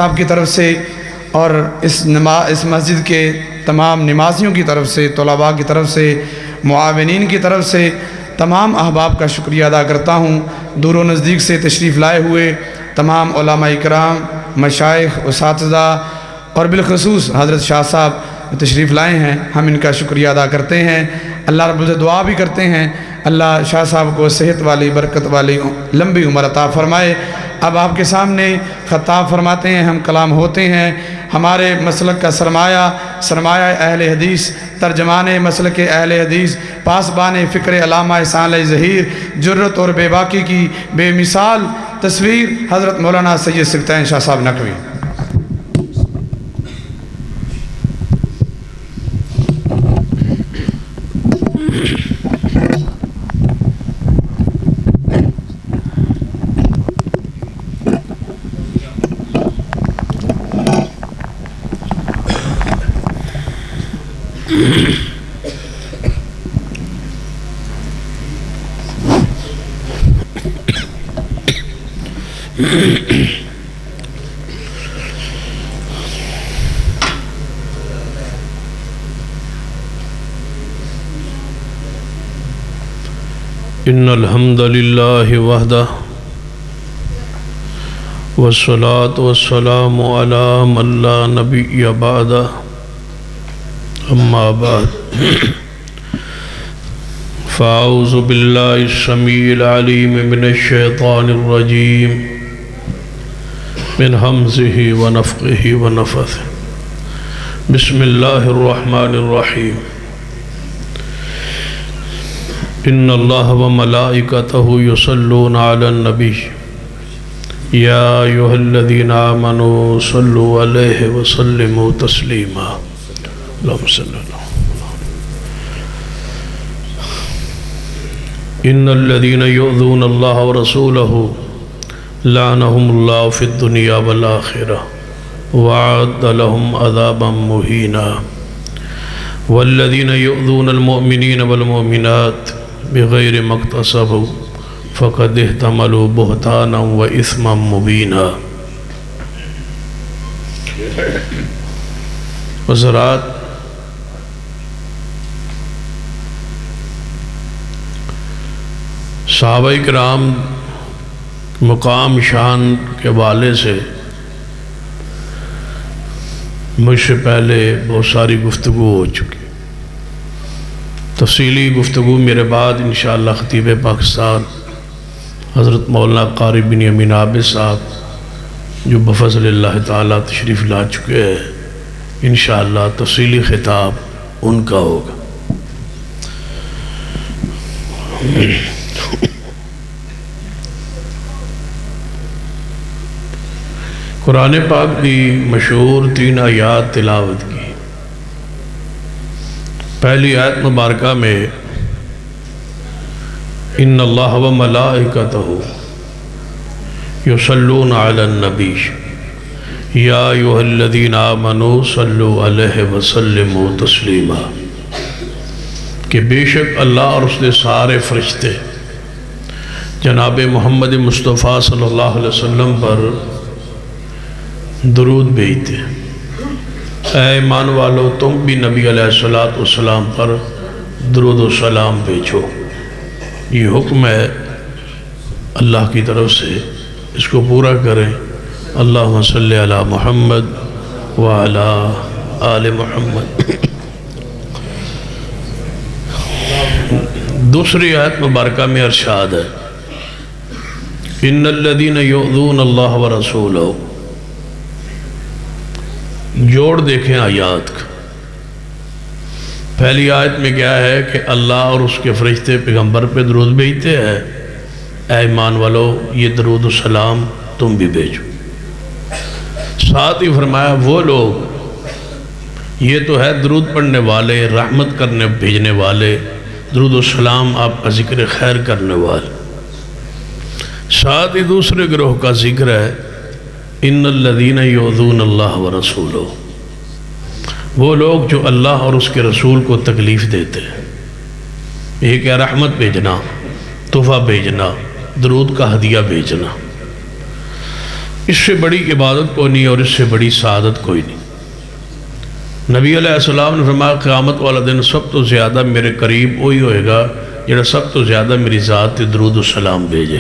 صاحب کی طرف سے اور اس مسجد کے تمام نمازیوں کی طرف سے، طلباء کی طرف سے، معاونین کی طرف سے تمام احباب کا شکریہ ادا کرتا ہوں۔ دور و نزدیک سے تشریف لائے ہوئے تمام علماء اکرام، مشائخ، اساتذہ اور بالخصوص حضرت شاہ صاحب تشریف لائے ہیں، ہم ان کا شکریہ ادا کرتے ہیں۔ اللہ رب العزت دعا بھی کرتے ہیں اللہ شاہ صاحب کو صحت والی، برکت والی لمبی عمر عطا فرمائے۔ اب آپ کے سامنے خطاب فرماتے ہیں، ہم کلام ہوتے ہیں۔ ہمارے مسلک کا سرمایہ اہل حدیث، ترجمان مسلک اہل حدیث، پاسبان فکر علامہ صالح ظہیر، جرت اور بے باکی کی بے مثال تصویر حضرت مولانا سید سبطین شاہ صاحب نقوی۔ ان الحمد للہ وحدہ والصلاة والسلام علی من لا نبی بعدہ اما بعد فاعوذ باللہ السمیع العلیم من الشیطان الرجیم من حمزہ ونفخہ ونفثہ بسم اللہ الرحمن الرحیم ان اللہ وملائکتہ یصلون علی النبی یا ایھا الذین آمنوا صلوا علیہ وسلموا تسلیما اللہم صلی اللہ ان الذین یؤذون اللہ ورسولہ لعنہم اللہ فی الدنیا والآخرہ وأعد لهم عذابا مہینا والذین یؤذون المؤمنین والمؤمنات بغیر ما اکتسبوا فقد احتملوا بہتانا واثما مبینا۔ حضرات، صحابہ کرام مقام شان کے حوالے سے مجھ سے پہلے بہت ساری گفتگو ہو چکی، تفصیلی گفتگو میرے بعد انشاءاللہ خطیب پاکستان حضرت مولانا قاری بن امین عابد صاحب جو بفضل اللہ تعالیٰ تشریف لا چکے ہیں، انشاءاللہ تفصیلی خطاب ان کا ہوگا۔ قرآن پاک کی مشہور 3 آیات تلاوت کی۔ پہلی آیت مبارکہ میں ان اللہ و ملائکتہ یصلون علی النبی یا ایھا الذین آمنوا صلوا علیہ وسلموا تسلیما، کہ بے شک اللہ اور اس کے سارے فرشتے جناب محمد مصطفیٰ صلی اللہ علیہ وسلم پر درود بھیجتے ہیں۔ اے ایمان والو، تم بھی نبی علیہ السلام پر درود و سلام بھیجو۔ یہ حکم ہے اللہ کی طرف سے، اس کو پورا کریں۔ اللہم صلی علی محمد وعلی آل محمد۔ دوسری آیت مبارکہ میں ارشاد ہے ان الذین یؤذون اللہ ورسولہ۔ جوڑ دیکھیں آیات کا۔ پہلی آیت میں کیا ہے کہ اللہ اور اس کے فرشتے پیغمبر پہ درود بھیجتے ہیں، اے ایمان والو یہ درود و سلام تم بھی بھیجو۔ ساتھ ہی فرمایا وہ لوگ، یہ تو ہے درود پڑھنے والے، رحمت کرنے بھیجنے والے، درود و سلام آپ کا ذکر خیر کرنے والے۔ ساتھ ہی دوسرے گروہ کا ذکر ہے ان الذین یؤذون اللہ ورسولہ، وہ لوگ جو اللہ اور اس کے رسول کو تکلیف دیتے ہیں۔ ایک ہے رحمت بھیجنا، تحفہ بھیجنا، درود کا ہدیہ بھیجنا، اس سے بڑی عبادت کوئی نہیں اور اس سے بڑی سعادت کوئی نہیں۔ نبی علیہ السلام نے فرمایا قیامت والا دن سب تو زیادہ میرے قریب وہی ہوئے گا جڑا سب تو زیادہ میری ذات تے درود و سلام بھیجے۔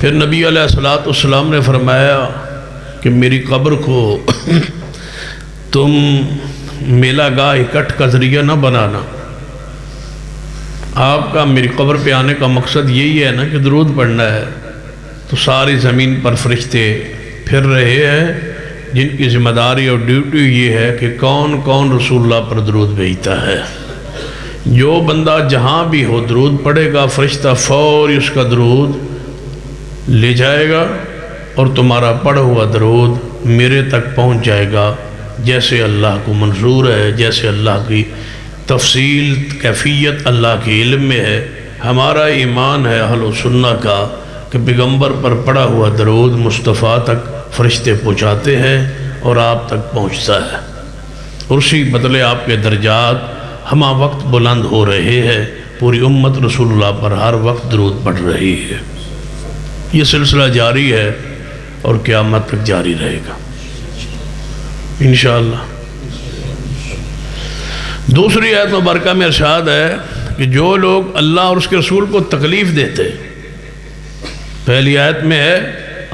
پھر نبی علیہ السلام نے فرمایا کہ میری قبر کو تم میلہ گاہ اکٹھ کا ذریعہ نہ بنانا۔ آپ کا میری قبر پہ آنے کا مقصد یہی ہے نا کہ درود پڑھنا ہے، تو ساری زمین پر فرشتے پھر رہے ہیں جن کی ذمہ داری اور ڈیوٹی یہ ہے کہ کون کون رسول اللہ پر درود بھیجتا ہے۔ جو بندہ جہاں بھی ہو درود پڑھے گا، فرشتہ فوری اس کا درود لے جائے گا اور تمہارا پڑھا ہوا درود میرے تک پہنچ جائے گا، جیسے اللہ کو منظور ہے، جیسے اللہ کی تفصیل کیفیت اللہ کے علم میں ہے۔ ہمارا ایمان ہے اہل سنہ کا کہ پیغمبر پر پڑھا ہوا درود مصطفیٰ تک فرشتے پہنچاتے ہیں اور آپ تک پہنچتا ہے، اور اسی بدلے آپ کے درجات ہمہ وقت بلند ہو رہے ہیں۔ پوری امت رسول اللہ پر ہر وقت درود پڑھ رہی ہے۔ یہ سلسلہ جاری ہے اور قیامت تک جاری رہے گا انشاءاللہ۔ دوسری آیت مبارکہ میں ارشاد ہے کہ جو لوگ اللہ اور اس کے رسول کو تکلیف دیتے، پہلی آیت میں ہے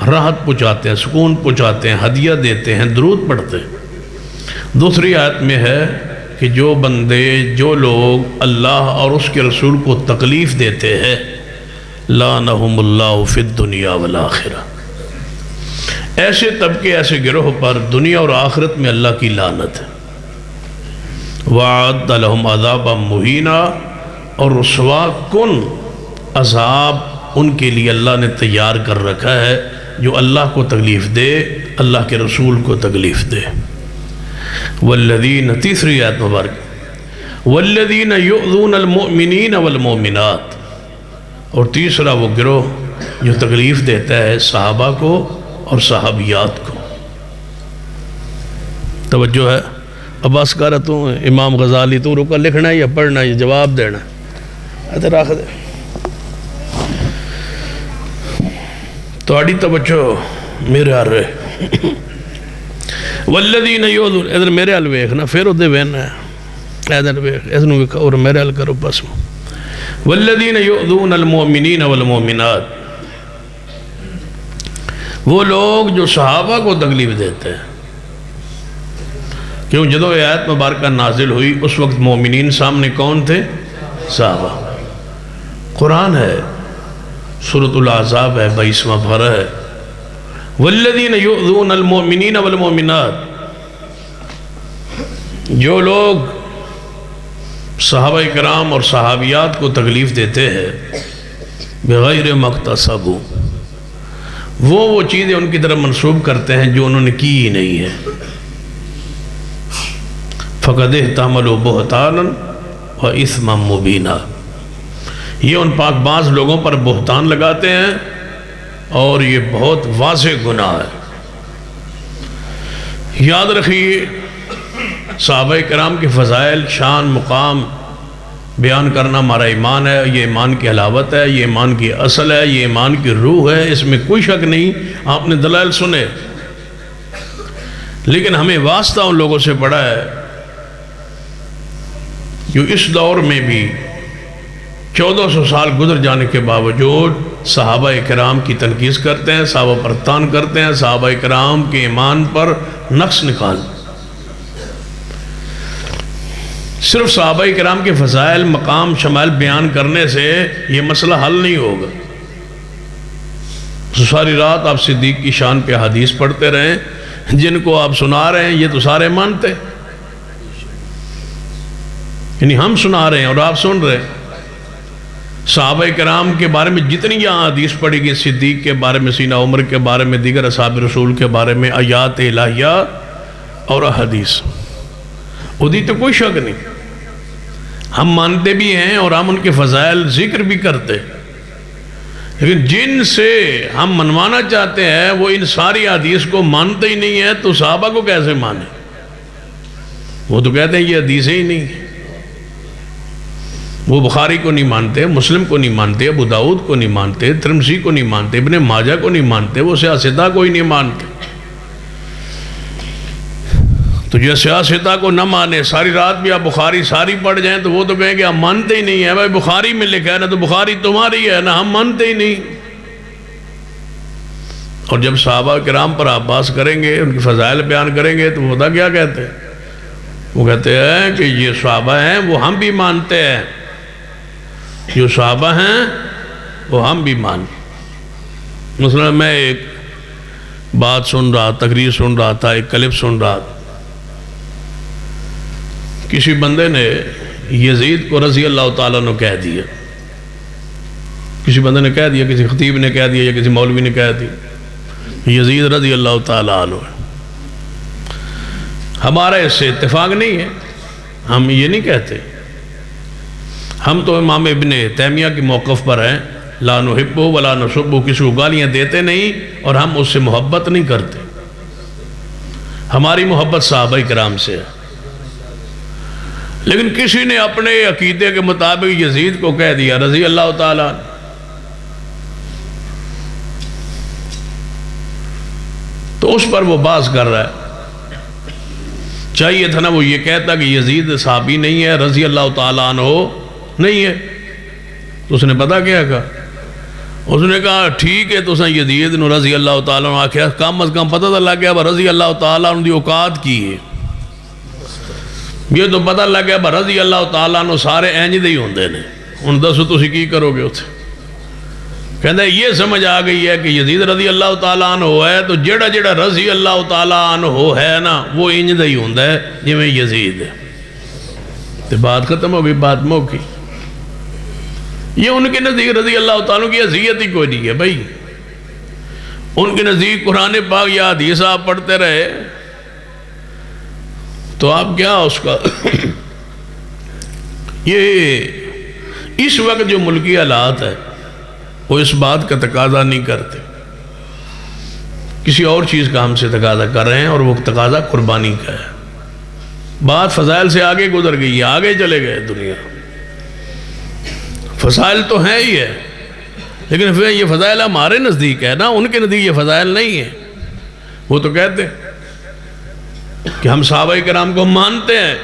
راحت پہنچاتے ہیں، سکون پہنچاتے ہیں، ہدیہ دیتے ہیں، درود پڑھتے ہیں۔ دوسری آیت میں ہے کہ جو بندے، جو لوگ اللہ اور اس کے رسول کو تکلیف دیتے ہیں، لعنہم اللہ فی الدنیا والآخرہ، ایسے طبقے، ایسے گروہ پر دنیا اور آخرت میں اللہ کی لعنت ہے۔ وَعَدَّ لَهُمْ عَذَابًا مُهِينًا، اور رسوا کن عذاب ان کے لیے اللہ نے تیار کر رکھا ہے جو اللہ کو تکلیف دے، اللہ کے رسول کو تکلیف دے۔ والذین، تیسری آیت مبارک، والذین یؤذون المؤمنین والمؤمنات، اور تیسرا وہ گروہ جو تکلیف دیتا ہے صحابہ کو اور صحابیات کو۔ توجہ ہے؟ عباس کہہ رہا تو امام غزالی تو رکا لکھنا ہے یا پڑھنا ہے یا جواب دینا ہے؟ ادھر آخر دے تو آڑی توجہ میرے آر رہے۔ والذین یؤذون، ادھر میرے حل ویکھنا، پھر ادھے وینا ہے، ادھر ویکھ، ادھر ویکھا اور میرے حل کرو بس۔ والذین یؤذون المؤمنین والمؤمنات، وہ لوگ جو صحابہ کو تکلیف دیتے ہیں، کیوں جدو یہ آیت مبارکہ نازل ہوئی اس وقت مومنین سامنے کون تھے؟ صحابہ۔ قرآن ہے، سورۃ الاحزاب ہے، 22واں پارہ ہے، والذین یؤذون المؤمنین والمؤمنات، جو لوگ صحابہ کرام اور صحابیات کو تکلیف دیتے ہیں بغیر مقتصب، وہ چیزیں ان کی طرف منسوب کرتے ہیں جو انہوں نے کی ہی نہیں ہے۔ فَقَدْ احْتَمَلُوا بُهْتَانًا وَإِثْمًا مُبِينًا، یہ ان پاک باز لوگوں پر بہتان لگاتے ہیں اور یہ بہت واضح گناہ ہے۔ یاد رکھیے صحابہ کرام کے فضائل، شان، مقام بیان کرنا ہمارا ایمان ہے، یہ ایمان کی حلاوت ہے، یہ ایمان کی اصل ہے، یہ ایمان کی روح ہے، اس میں کوئی شک نہیں۔ آپ نے دلائل سنے، لیکن ہمیں واسطہ ان لوگوں سے پڑا ہے جو اس دور میں بھی 1400 سال گزر جانے کے باوجود صحابہ کرام کی تنقیص کرتے ہیں، صحابہ پر تان کرتے ہیں، صحابہ کرام کے ایمان پر نقص نکال۔ صرف صحابہ کرام کے فضائل، مقام، شمائل بیان کرنے سے یہ مسئلہ حل نہیں ہوگا۔ ساری رات آپ صدیق کی شان پہ حدیث پڑھتے رہیں، جن کو آپ سنا رہے ہیں یہ تو سارے مانتے، یعنی ہم سنا رہے ہیں اور آپ سن رہے ہیں۔ صحابہ کرام کے بارے میں جتنی یہاں حدیث پڑھی گئی، صدیق کے بارے میں، سینہ عمر کے بارے میں، دیگر اصحاب رسول کے بارے میں، آیات الہیہ اور احادیث، ادھی تو کوئی شک نہیں، ہم مانتے بھی ہیں اور ہم ان کے فضائل ذکر بھی کرتے، لیکن جن سے ہم منوانا چاہتے ہیں وہ ان ساری حدیث کو مانتے ہی نہیں ہیں، تو صحابہ کو کیسے مانے؟ وہ تو کہتے ہیں یہ حدیثیں ہی نہیں ہیں۔ وہ بخاری کو نہیں مانتے، مسلم کو نہیں مانتے، ابو داؤد کو نہیں مانتے، ترمذی کو نہیں مانتے، ابن ماجہ کو نہیں مانتے، وہ سیاستہ کو ہی نہیں مانتے۔ تو جو سیاستہ کو نہ مانے، ساری رات بھی آپ بخاری ساری پڑھ جائیں تو وہ تو کہیں کہ ہم مانتے ہی نہیں ہیں، بھائی بخاری میں لکھا ہے نا، تو بخاری تمہاری ہے نا، ہم مانتے ہی نہیں۔ اور جب صحابہ کرام پر آپ بحث کریں گے، ان کی فضائل بیان کریں گے، تو وہ بتا کیا کہتے ہیں؟ وہ کہتے ہیں کہ یہ صحابہ ہیں وہ ہم بھی مانتے ہیں، جو صحابہ ہیں وہ ہم بھی مانتے ہیں۔ مثلا میں ایک بات سن رہا، تقریر سن رہا تھا، ایک کلپ سن رہا تھا، کسی بندے نے یزید کو رضی اللہ تعالیٰ عنہ کہہ دیا، کسی بندے نے کہہ دیا، کسی خطیب نے کہہ دیا یا کسی مولوی نے کہہ دیا یزید رضی اللہ تعالیٰ عنہ۔ ہمارا اس سے اتفاق نہیں ہے، ہم یہ نہیں کہتے، ہم تو امام ابن تیمیہ کے موقف پر ہیں، لا نحبہ ولا نسبہ، کسی کو گالیاں دیتے نہیں اور ہم اس سے محبت نہیں کرتے، ہماری محبت صحابہ کرام سے ہے۔ لیکن کسی نے اپنے عقیدے کے مطابق یزید کو کہہ دیا رضی اللہ تعالیٰ عنہ، تو اس پر وہ بحث کر رہا ہے۔ چاہیے تھا نا وہ یہ کہتا کہ یزید صحابی نہیں ہے، رضی اللہ تعالیٰ عنہ نہیں ہے، تو اس نے پتا کیا کہا؟ اس نے کہا ٹھیک ہے، تو اس نے یزید نو رضی اللہ تعالیٰ عنہ آکھیا، کم از کم پتہ تو لگ گیا رضی اللہ تعالیٰ عنہ دی اوقات کی ہے، یہ تو پتہ لگ گیا رضی اللہ تعالیٰ عنہ سارے اینج دے ہی ہوندے نے، ان دسو تسی کی کرو گے اتھے؟ کہندہ یہ سمجھ آ گئی ہے کہ یزید رضی اللہ تعالیٰ عنہ ہے، تو جڑا جڑا رضی اللہ تعالیٰ عنہ ہے نا، وہ انج دے ہی ہوندہ ہے جو میں یزید ہے۔ تو بات ختم ہو گئی، بات موکی۔ یہ ان کے نزدیک رضی اللہ تعالیٰ کی حیثیت ہی کوئی نہیں ہے بھائی، ان کے نزدیک قرآن پاک یا حدیث آپ پڑھتے رہے تو آپ کیا اس کا یہ اس وقت جو ملکی حالات ہے وہ اس بات کا تقاضا نہیں کرتے، کسی اور چیز کا ہم سے تقاضا کر رہے ہیں، اور وہ تقاضا قربانی کا ہے۔ بات فضائل سے آگے گزر گئی ہے، آگے چلے گئے دنیا، فضائل تو ہیں ہی ہے، لیکن پھر یہ فضائل ہمارے نزدیک ہے نا، ان کے نزدیک یہ فضائل نہیں ہے۔ وہ تو کہتے کہ ہم صحابہ کرام کو مانتے ہیں،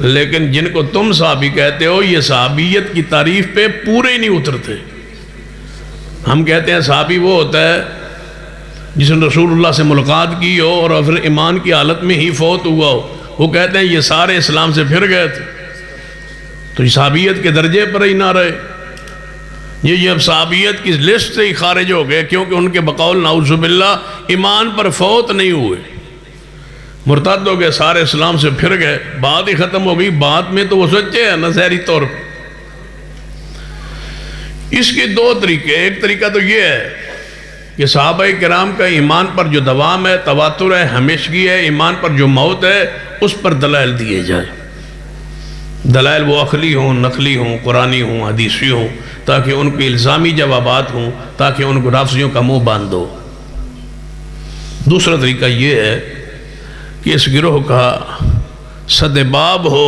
لیکن جن کو تم صحابی کہتے ہو یہ صحابیت کی تعریف پہ پورے نہیں اترتے۔ ہم کہتے ہیں صحابی وہ ہوتا ہے جس نے رسول اللہ سے ملاقات کی ہو اور پھر ایمان کی حالت میں ہی فوت ہوا ہو، وہ کہتے ہیں یہ سارے اسلام سے پھر گئے تھے، تو یہ صحابیت کے درجے پر ہی نہ رہے، یہ اب صحابیت کی لسٹ سے ہی خارج ہو گئے، کیونکہ ان کے بقول نعوذ باللہ ایمان پر فوت نہیں ہوئے، مرتد ہو گئے، سارے اسلام سے پھر گئے، بات ہی ختم ہو گئی۔ بات میں تو وہ سچے ہیں نا ظاہری طور پر۔ اس کے دو طریقے، ایک طریقہ تو یہ ہے کہ صحابہ کرام کا ایمان پر جو دوام ہے، تواتر ہے، ہمیشگی ہے، ایمان پر جو موت ہے، اس پر دلائل دیے جائیں، دلائل وہ عقلی ہوں، نقلی ہوں، قرآنی ہوں، حدیثی ہوں، تاکہ ان کے الزامی جوابات ہوں، تاکہ ان کو رافضیوں کا منہ باندھ دو۔ دوسرا طریقہ یہ ہے کہ اس گروہ کا سد باب ہو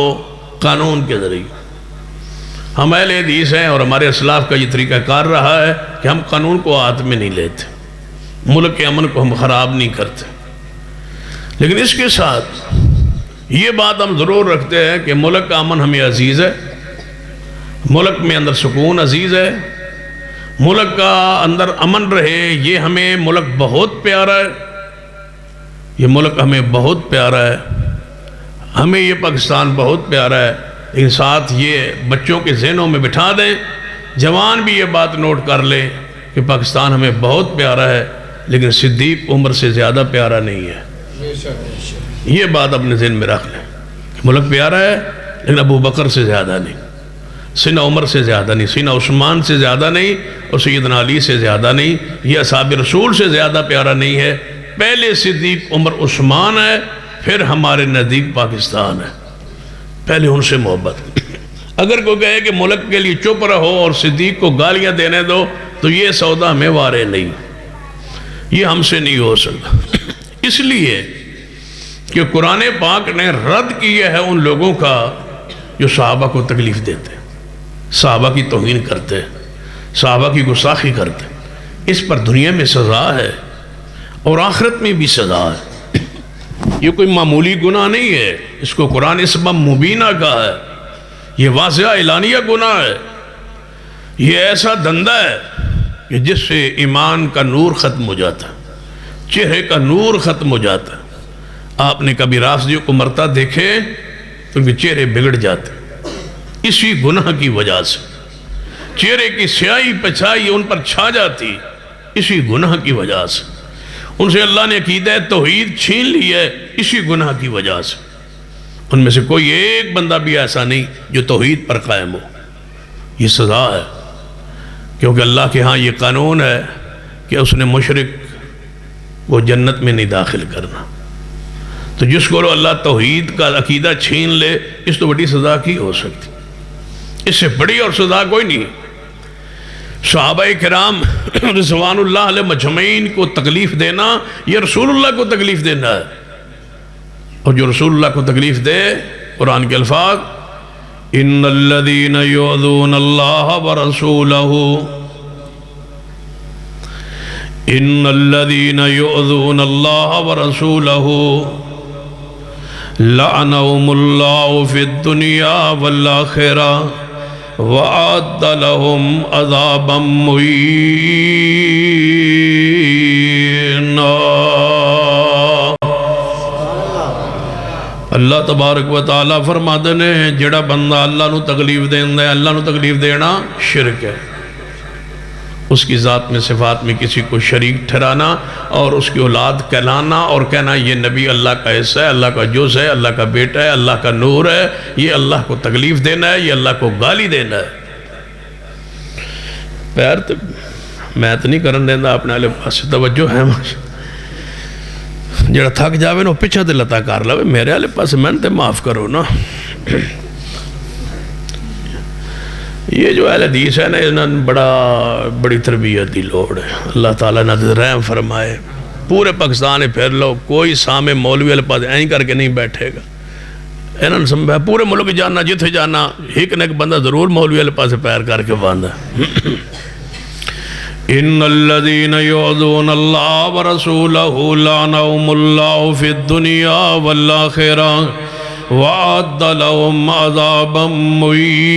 قانون کے ذریعے۔ ہم اہل حدیث ہیں اور ہمارے اسلاف کا یہ طریقہ کار رہا ہے کہ ہم قانون کو ہاتھ میں نہیں لیتے، ملک کے امن کو ہم خراب نہیں کرتے، لیکن اس کے ساتھ یہ بات ہم ضرور رکھتے ہیں کہ ملک کا امن ہمیں عزیز ہے، ملک میں اندر سکون عزیز ہے، ملک کا اندر امن رہے، یہ ہمیں ملک بہت پیارا ہے، یہ ملک ہمیں بہت پیارا ہے، ہمیں یہ پاکستان بہت پیارا ہے، لیکن ساتھ یہ بچوں کے ذہنوں میں بٹھا دیں، جوان بھی یہ بات نوٹ کر لیں کہ پاکستان ہمیں بہت پیارا ہے، لیکن صدیق عمر سے زیادہ پیارا نہیں ہے۔ یہ بات اپنے ذہن میں رکھ لیں، ملک پیارا ہے لیکن ابو بکر سے زیادہ نہیں، سیدنا عمر سے زیادہ نہیں، سیدنا عثمان سے زیادہ نہیں، اور سیدنا علی سے زیادہ نہیں، یہ اصحاب رسول سے زیادہ پیارا نہیں ہے۔ پہلے صدیق عمر عثمان ہے، پھر ہمارے نزدیک پاکستان ہے، پہلے ان سے محبت۔ اگر کوئی کہے کہ ملک کے لیے چپ رہو اور صدیق کو گالیاں دینے دو، تو یہ سودا ہمیں وارے نہیں، یہ ہم سے نہیں ہو سکتا، اس لیے کہ قرآن پاک نے رد کیا ہے ان لوگوں کا جو صحابہ کو تکلیف دیتے، صحابہ کی توہین کرتے، صحابہ کی گستاخی کرتے، اس پر دنیا میں سزا ہے اور آخرت میں بھی سزا ہے۔ یہ کوئی معمولی گناہ نہیں ہے، اس کو قرآن اسم مبینہ کہا ہے، یہ واضح اعلانیہ گناہ ہے، یہ ایسا دندہ ہے کہ جس سے ایمان کا نور ختم ہو جاتا ہے، چہرے کا نور ختم ہو جاتا ہے۔ آپ نے کبھی رافضیوں کو مرتا دیکھے تو ان کے چہرے بگڑ جاتے اسی گناہ کی وجہ سے، چہرے کی سیاہی پچھائی ان پر چھا جاتی اسی گناہ کی وجہ سے، ان سے اللہ نے عقیدہ توحید چھین لی ہے اسی گناہ کی وجہ سے۔ ان میں سے کوئی ایک بندہ بھی ایسا نہیں جو توحید پر قائم ہو۔ یہ سزا ہے، کیونکہ اللہ کے ہاں یہ قانون ہے کہ اس نے مشرک وہ جنت میں نہیں داخل کرنا۔ تو جس کو اللہ توحید کا عقیدہ چھین لے، اس تو بڑی سزا کی ہو سکتی، اس سے بڑی اور سزا کوئی نہیں۔ صحابہ کرام رضوان اللہ علیہ مجمعین کو تکلیف دینا یہ رسول اللہ کو تکلیف دینا ہے، اور جو رسول اللہ کو تکلیف دے، قرآن کے الفاظ ان الذین یؤذون اللہ ورسولہ ان الذین یؤذون اللہ ورسولہ لعنهم اللہ فی الدنیا والآخرہ وَأَعَدَّ لَهُمْ عَذَابًا مُّهِينًا۔ اللہ تبارک و تعالیٰ فرماتے ہیں جڑا بندہ اللہ نو تکلیف دینا ہے، اللہ نو تکلیف دینا شرک ہے، اس کی ذات میں صفات میں کسی کو شریک ٹھہرانا اور اس کی اولاد کہلانا اور کہنا یہ نبی اللہ کا حصہ ہے، اللہ کا جز ہے، اللہ کا بیٹا ہے، اللہ کا نور ہے، یہ اللہ کو تکلیف دینا ہے، یہ اللہ کو گالی دینا ہے۔ پیر تو میں تو نہیں کرن دینا اپنے والے پاس توجہ ہے، جڑا تھک جاوے نا پیچھے تے لتا کر لو، میرے والے پاس میں تے معاف کرو نا۔ یہ جو اہل حدیث ہے نا، انہوں نے بڑی تربیت دی لوڑ ہے، اللہ تعالیٰ نے رحم فرمائے۔ پورے پاکستان پھر لو، کوئی سامنے مولوی والے پاس این کر کے نہیں بیٹھے گا، انہوں نے سمجھا پورے ملک جانا، جتھے جانا ایک نہ ایک بندہ ضرور مولوی والے پاس پیر کر کے باندھا۔ ان الذین یؤذون اللہ ورسولہ لعنہم اللہ فی الدنیا والآخرہ وَأَعَدَّ لَهُمْ عَذَابًا مُّهِينًا۔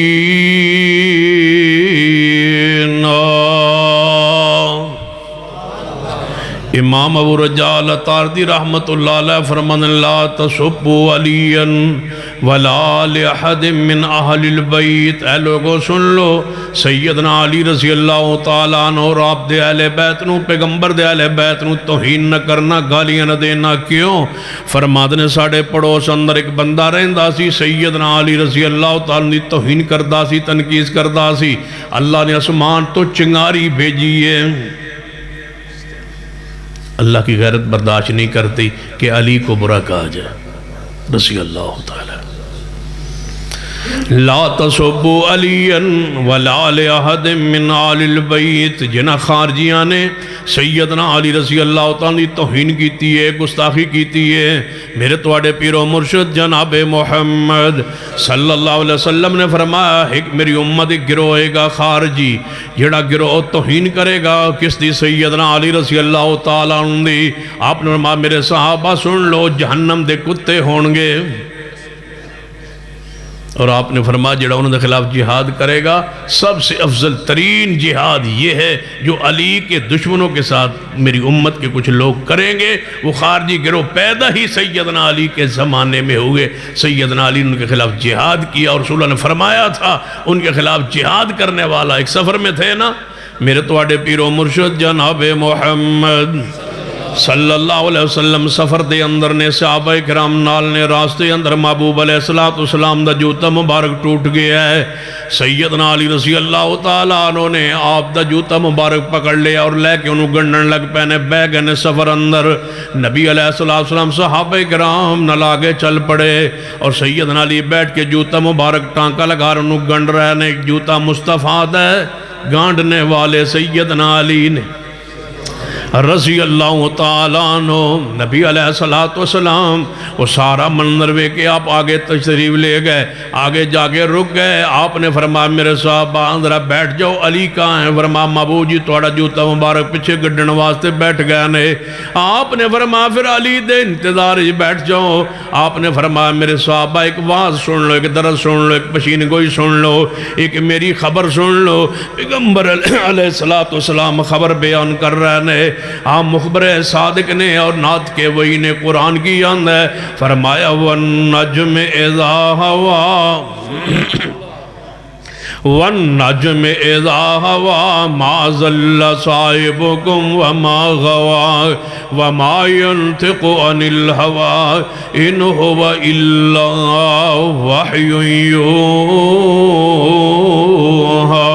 امام ابو رجال تاردی رحمت اللہ علیہ فرمان لا تسبوا علیاً ولا لأحد من اہل البیت۔ اے لوگوں سن لو، سیدنا علی رضی اللہ تعالیٰ عنہ اور آپ دے اہل بیت نو، پیغمبر دے اہل بیت نو توہین نہ کرنا، گالیاں نہ دینا۔ کیوں؟ فرماتے نے ساڑھے پڑوس اندر ایک بندہ رہندا سی، سیدنا علی رضی اللہ تعالیٰ نے توہین کردہ سی، تنقیز کردہ سی، اللہ نے اسمان تو چنگاری بھیجیے۔ اللہ کی غیرت برداشت نہیں کرتی کہ علی کو برا کہا جائے رضی اللہ تعالیٰ۔ لا تسبوا علیاً ولا لأحد من آل البیت۔ جنہ خارجیاں نے سیدنا علی رضی اللہ تعالیٰ نے توہین کیتی ہے، گستاخی کیتی ہے، میرے تواڈے پیر و مرشد جناب محمد صلی اللہ علیہ وسلم نے فرمایا ایک میری امت ایک گروہ ہے گا خارجی، جڑا گروہ توہین کرے گا کس دی؟ سیدنا علی رضی اللہ تعالیٰ عنہ دی۔ آپ نے فرمایا میرے صحابہ سن لو، جہنم دے کتے ہونگے۔ اور آپ نے فرمایا جڑا انہوں نے خلاف جہاد کرے گا، سب سے افضل ترین جہاد یہ ہے جو علی کے دشمنوں کے ساتھ میری امت کے کچھ لوگ کریں گے۔ وہ خارجی گروہ پیدا ہی سیدنا علی کے زمانے میں ہوئے، سیدنا علی نے ان کے خلاف جہاد کیا، اور رسول اللہ نے فرمایا تھا ان کے خلاف جہاد کرنے والا ایک سفر میں تھے نا میرے تواڈے پیر و مرشد جناب محمد صلی اللہ علیہ وسلم، سفر دے اندر نے صحابہ کرام نال نے، راستے اندر محبوب علیہ السلام دا جوتا مبارک ٹوٹ گیا ہے۔ سیدنا علی رضی اللہ تعالیٰ عنہ نے آپ دا جوتا مبارک پکڑ لیا اور لے کے انہوں گنڈن لگ پہنے، بے گنے سفر اندر۔ نبی علیہ السلام صحابہ کرام نال آگے چل پڑے اور سیدنا علی بیٹھ کے جوتا مبارک ٹانکا لگا انہوں گنڈ رہے نے۔ جوتا مصطفیٰ ہے، گانڈنے والے سیدنا علی نے رضی اللہ تعالیٰ عنہ نبی علیہ السلام وہ سارا منظر وے کے آپ آگے تشریف لے گئے، آگے جا کے رک گئے. آپ نے فرمایا میرے صحابہ ذرا بیٹھ جاؤ، علی کہاں ہیں؟ فرمایا مابو جی تھوڑا جوتا مبارک پیچھے گڈن واسطے بیٹھ گئے نے. آپ نے فرمایا پھر علی دے انتظار ہی بیٹھ جاؤ. آپ نے فرمایا میرے صحابہ ایک واز سن لو، ایک درس سن لو، ایک پشین گوئی سن لو، ایک میری خبر سن لو. پیغمبر علیہ السلام خبر بیان کر رہے نے، آپ مخبر صادق نے اور نعت کے وہی نے قرآن کی یاد ہے. فرمایا وَالنَّجْمِ اِذَا هَوَا وَالنَّجْمِ اِذَا هَوَا مَا ضَلَّ صَاحِبُكُمْ وَمَا غَوَا وَمَا يَنْطِقُ عَنِ الْهَوَا إِنْ هُوَ إِلَّا وَحْيٌ يُوحَا.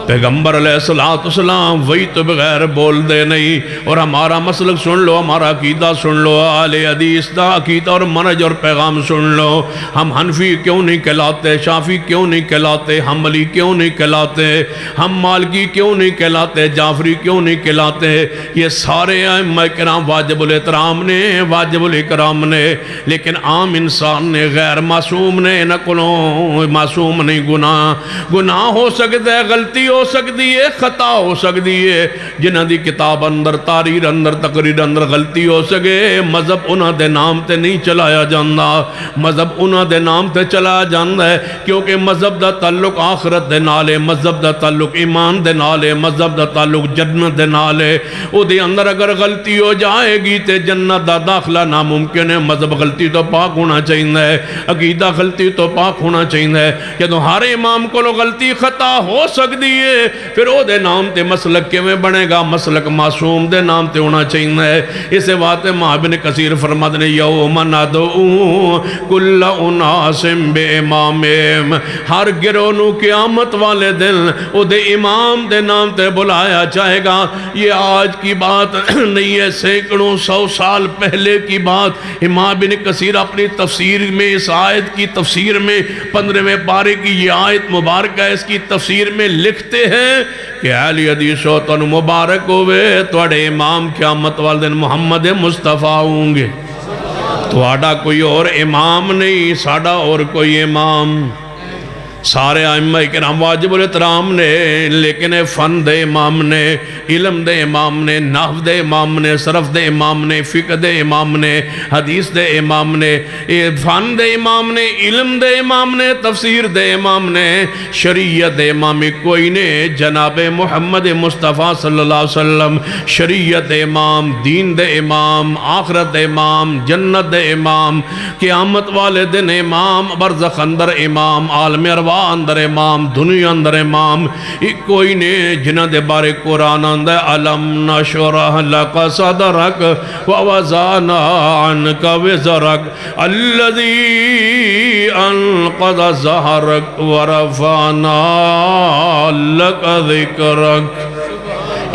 پیغمبر علیہ السلام وہی تو بغیر بول دے نہیں. اور ہمارا مسلک سن لو، ہمارا عقیدہ سن لو، اہل حدیث دا عقیدہ اور منہج اور پیغام سن لو. ہم حنفی کیوں نہیں کہلاتے، شافعی کیوں نہیں کہلاتے، حنبلی کیوں نہیں کہلاتے، ہم مالکی کیوں نہیں کہلاتے، جعفری کیوں نہیں کہلاتے؟ یہ سارے ائمہ کرام واجب الاحترام نے، واجب الاکرام نے. لیکن عام انسان نے، غیر معصوم نے، نہ کلوں معصوم نہیں. گناہ ہو سکتا ہے، غلطی ہو سکتی ہے، خطا ہو سکتی ہے. جنہاں دی کتاب اندر، تحریر اندر، تقریر اندر غلطی ہو سکے، مذہب انہاں دے نام تے نہیں چلایا جاندہ. مذہب انہاں دے نام تے چلایا جاندہ ہے کیونکہ مذہب دا تعلق آخرت دے نالے، مذہب دا تعلق ایمان دے نالے، مذہب دا تعلق جنت دے نالے. او دے اندر اگر غلطی ہو جائے گی تے جنت دا داخلہ ناممکن ہے. مذہب غلطی تو پاک ہونا چاہیے، عقیدہ غلطی تو پاک ہونا چاہیے. جدوں ہر امام کو غلطی خطا ہو سکتی ہے پھر او دے نام تے مسلک کے میں بنے گا؟ مسلک معصوم دے نام تے ہونا چاہیے. اسے بات ماں ابن کثیر فرماتے ہیں یوم ندعو کل اناس بے امامہم، ہر گروہ نو قیامت والے دن او دے امام دے نام تے بلایا جائے گا. یہ آج کی بات نہیں ہے، سینکڑوں 100 سال پہلے کی بات. امام ابن کثیر اپنی تفسیر میں اس آیت کی تفسیر میں 15ویں پارے کی یہ آیت مبارکہ ہے، اس کی تفسیر میں لکھتے ہیں کہ اہل حدیث و تن مبارک ہوئے توڑے امام قیامت والے دن محمد مصطفیٰ ہوں گے. توڑا کوئی اور امام نہیں، ساڑا اور کوئی امام. سارے ائمہ کرام واجب الاحترام نے، لیکن فن دے امام نے، علم دے امام نے، نحو دے امام نے، صرف دے امام نے، فقہ دے امام نے، حدیث دے امام نے، فن دے امام نے، علم دے امام نے، تفسیر دے امام نے، شریعت دے امام کوئی نے. جناب محمد مصطفیٰ صلی اللہ علیہ وسلم شریعت دے امام، دین دے امام، آخرت دے امام، جنت دے امام، قیامت والے دن امام، برزخ اندر امام، عالم ارواح اندر امام، دنیا اندر امام. کوئی نے جنہ دے بارے قرآن اندر علم نشرح لک صدرک ووضعنا عنک وزرک الذی انقض ظہرک ورفعنا لک ذکرک.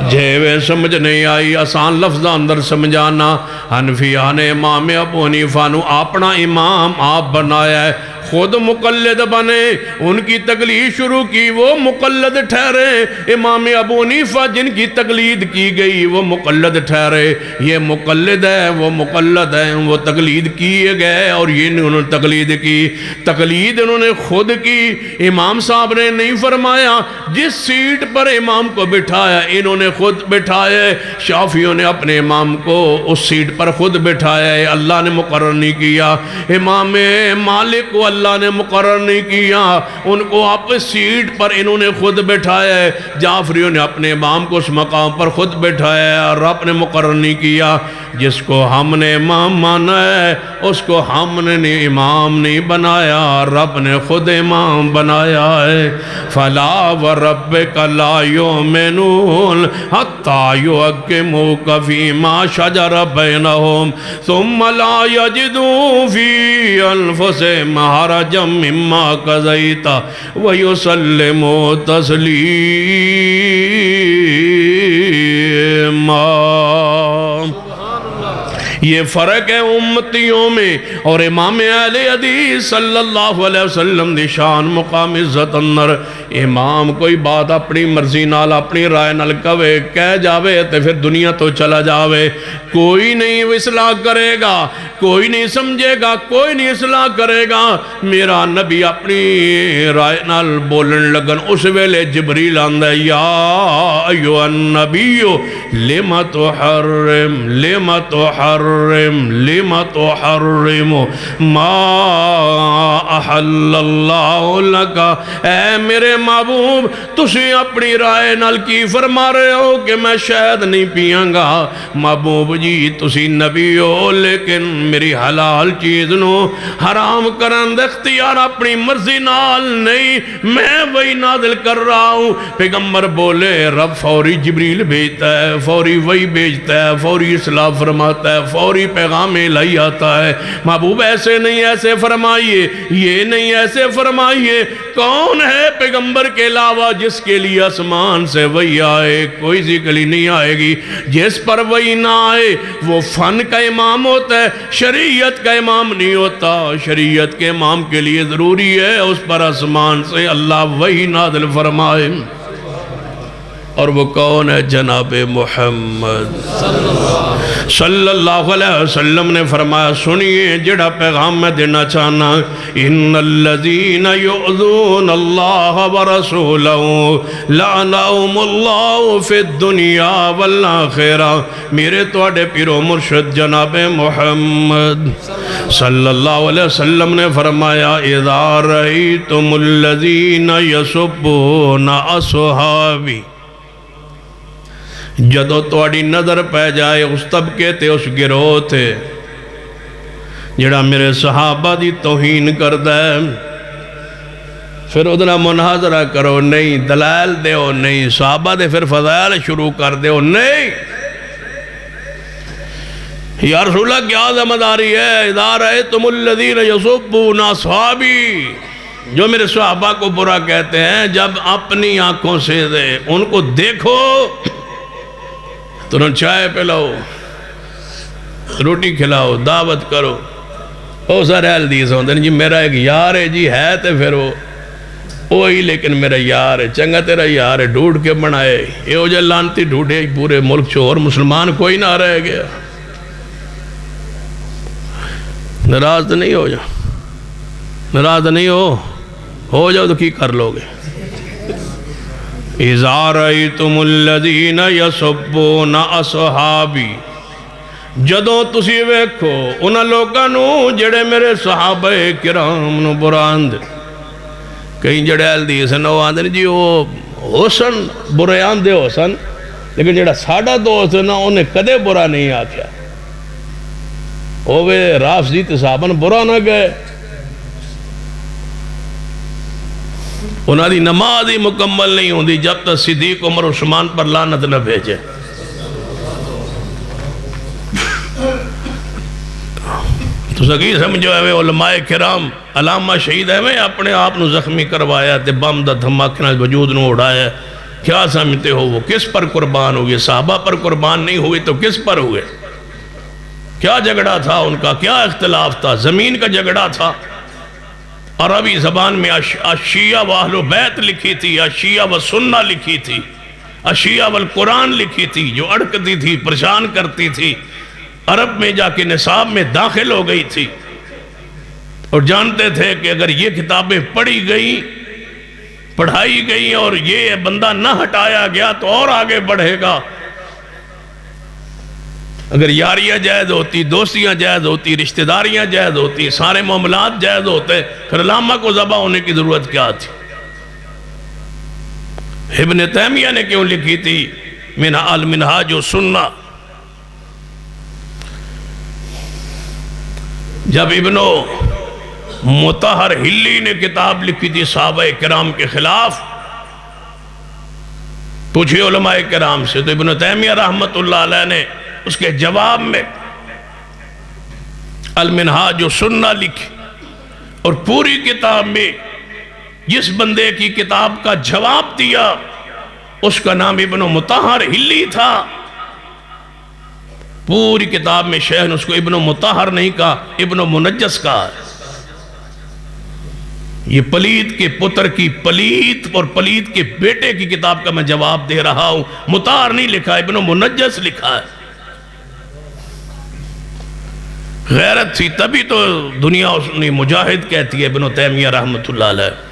جیوے سمجھ نہیں آئی آسان لفظ اندر سمجھانا. حنفیہ نے امام ابو حنیفہ نو اپنا امام آپ بنایا ہے، خود مقلد بنے، ان کی تقلید شروع کی، وہ مقلد ٹھہرے. امام ابو حنیفہ جن کی تقلید کی گئی وہ مقلد ٹھہرے. یہ مقلد ہے، وہ مقلد ہے، وہ تقلید کیے گئے اور یہ انہوں نے تقلید کی. تقلید انہوں نے خود کی. امام صاحب نے نہیں فرمایا جس سیٹ پر امام کو بٹھایا انہوں نے خود بٹھایا. شافعیوں نے اپنے امام کو اس سیٹ پر خود بٹھایا ہے، اللہ نے مقرر نہیں کیا. امام مالک کو اللہ نے مقرر نہیں کیا، ان کو آپ سیٹ پر انہوں نے خود بٹھایا ہے. جعفریوں نے اپنے امام کو اس مقام پر خود بٹھایا ہے اور رب نے مقرر نہیں کیا. جس کو ہم نے امام مانا ہے اس کو ہم نے امام نہیں بنایا، رب نے خود امام بنایا ہے. فلا وربک لا یؤمنون حتی یحکموک فیما شجر بینہم ثم لا یجدوا فی انفسہم حرجا مما قضیت ویسلموا تسلیما. یہ فرق ہے امتیوں میں اور امام اہل حدیث صلی اللہ علیہ وسلم دی شان مقام عزت اندر امام کوئی بات اپنی مرضی نال اپنی رائے نال کہہ جاوے تے پھر دنیا تو چلا جاوے، کوئی نہیں اصلاح کرے گا، کوئی نہیں سمجھے گا، کوئی نہیں اصلاح کرے گا۔ میرا نبی اپنی رائے نال بولن لگن، اس ویلے جبریل آندہ یا ایوہ النبی لما تحرم ما احل اللہ لکا، اے میرے محبوب تسی اپنی رائے نال کی فرما رہے ہو کہ میں شہد نہیں پیاں گا؟ محبوب جی تسی نبی ہو لیکن میری حلال چیز نو حرام کرن دے اختیار اپنی مرضی نال نہیں، میں وہی نازل کر رہا ہوں۔ پیغمبر بولے رب فوری جبریل بھیجتا ہے، فوری وہی بھیجتا ہے، فوری اصلاح فرماتا ہے، فوری پیغام الہی آتا ہے۔ محبوب ایسے نہیں ایسے فرمائیے، یہ نہیں ایسے فرمائیے۔ کون ہے پیغمبر کے علاوہ جس کے لیے آسمان سے وہی آئے؟ کوئی ذکر نہیں آئے گی۔ جس پر وہی نہ آئے وہ فن کا امام ہوتا ہے، شریعت کا امام نہیں ہوتا۔ شریعت کے امام کے لیے ضروری ہے اس پر آسمان سے اللہ وہی نازل فرمائے، اور وہ کون ہے؟ جناب محمد صلی اللہ علیہ وسلم نے فرمایا سنیے جڑا پیغام میں دینا چاہنا، ان الذین یؤذون اللہ ورسولہ لعنہم اللہ فی الدنیا والآخرہ۔ میرے توڑے پیرو مرشد جناب محمد صلی اللہ علیہ وسلم نے فرمایا اذا رأیتم الذین یسبون اصحابی، جدو توڑی نظر پہ جائے اس طبقے تے اس گروہ تے جڑا میرے صحابہ دی توہین کردہ ہے، پھر ادنا مناظرہ کرو نہیں، دلائل دیو نہیں، صحابہ دے پھر فضائل شروع کر دیو نہیں۔ یا رسول اللہ کیا ذمہ داری ہے؟ اذا رأیتم الذین یسبون اصحابی، جو میرے صحابہ کو برا کہتے ہیں جب اپنی آنکھوں سے دے ان کو دیکھو تو انہوں چائے پلاؤ، روٹی کھلاؤ، دعوت کرو۔ او سارے حدیث ہوندے جی میرا ایک یار ہے جی ہے تے پھر وہی لیکن میرا یار ہے، چنگا تیرا یار ہے، ڈھونڈ کے بنائے۔ یہ ہو جائے لانتی ڈھونڈے پورے ملک چھو اور مسلمان کوئی نہ رہ گیا۔ ناراض نہیں ہو جا، ناراض نہیں ہو جاؤ تو کی کر لو گے؟ اِذَا رَأَيْتُمُ الَّذِينَ يَسُبُّونَ اصحابی، جدوں تسی ویکھو انہاں لوگاں نو جڑے میرے صحابہ کرام نو بران دے۔ کہیں جڑے حدیث نو آندے جی وہ حسن برے آندے حسن، لیکن جڑا ساڑھا دوست نا انہیں کدے برا نہیں آکھیا۔ اوے رافضی تے صحابہ برا نہ گئے، انہاں دی نماز ہی مکمل نہیں ہوندی جب تک صدیق عمر عثمان پر لعنت نہ بھیجے۔ تو سکی سمجھو ہے علماء کرام علامہ شہید ہے اپنے آپ نو زخمی کروایا تے بم دا دھماکنا وجود نو اڑایا، کیا سمجھتے ہو وہ کس پر قربان ہوئے؟ صحابہ پر قربان نہیں ہوئے تو کس پر ہوئے؟ کیا جھگڑا تھا ان کا؟ کیا اختلاف تھا؟ زمین کا جھگڑا تھا۔ عربی زبان میں اشیاء و اہل بیت لکھی تھی، اشیاء و سنہ لکھی تھی، اشیاء والقرآن لکھی تھی، جو اڑکتی تھی، پریشان کرتی تھی، عرب میں جا کے نصاب میں داخل ہو گئی تھی، اور جانتے تھے کہ اگر یہ کتابیں پڑھائی گئی اور یہ بندہ نہ ہٹایا گیا تو اور آگے بڑھے گا۔ اگر یاریاں جائز ہوتی، دوستیاں جائز ہوتی، رشتہ داریاں جائز ہوتی، سارے معاملات جائز ہوتے، پھر علامہ کو ذبح ہونے کی ضرورت کیا تھی؟ ابن تیمیہ نے کیوں لکھی تھی المنہاج و سنہ؟ جب ابن مطہر ہلی نے کتاب لکھی تھی صحابہ کرام کے خلاف، پوچھئے علماء کرام سے، تو ابن تیمیہ رحمت اللہ علیہ نے اس کے جواب میں المنہاج و سنہ لکھی، اور پوری کتاب میں جس بندے کی کتاب کا جواب دیا اس کا نام ابن مطہر ہلی تھا۔ پوری کتاب میں شیخ نے اس کو ابن مطہر نہیں کہا، ابن منجس کہا ہے۔ یہ پلید کے پتر کی پلید اور پلید کے بیٹے کی کتاب کا میں جواب دے رہا ہوں، مطہر نہیں لکھا، ابن منجس لکھا ہے۔ غیرت تھی تبھی تو دنیا اس نے مجاہد کہتی ہے ابن تیمیہ رحمۃ اللہ علیہ۔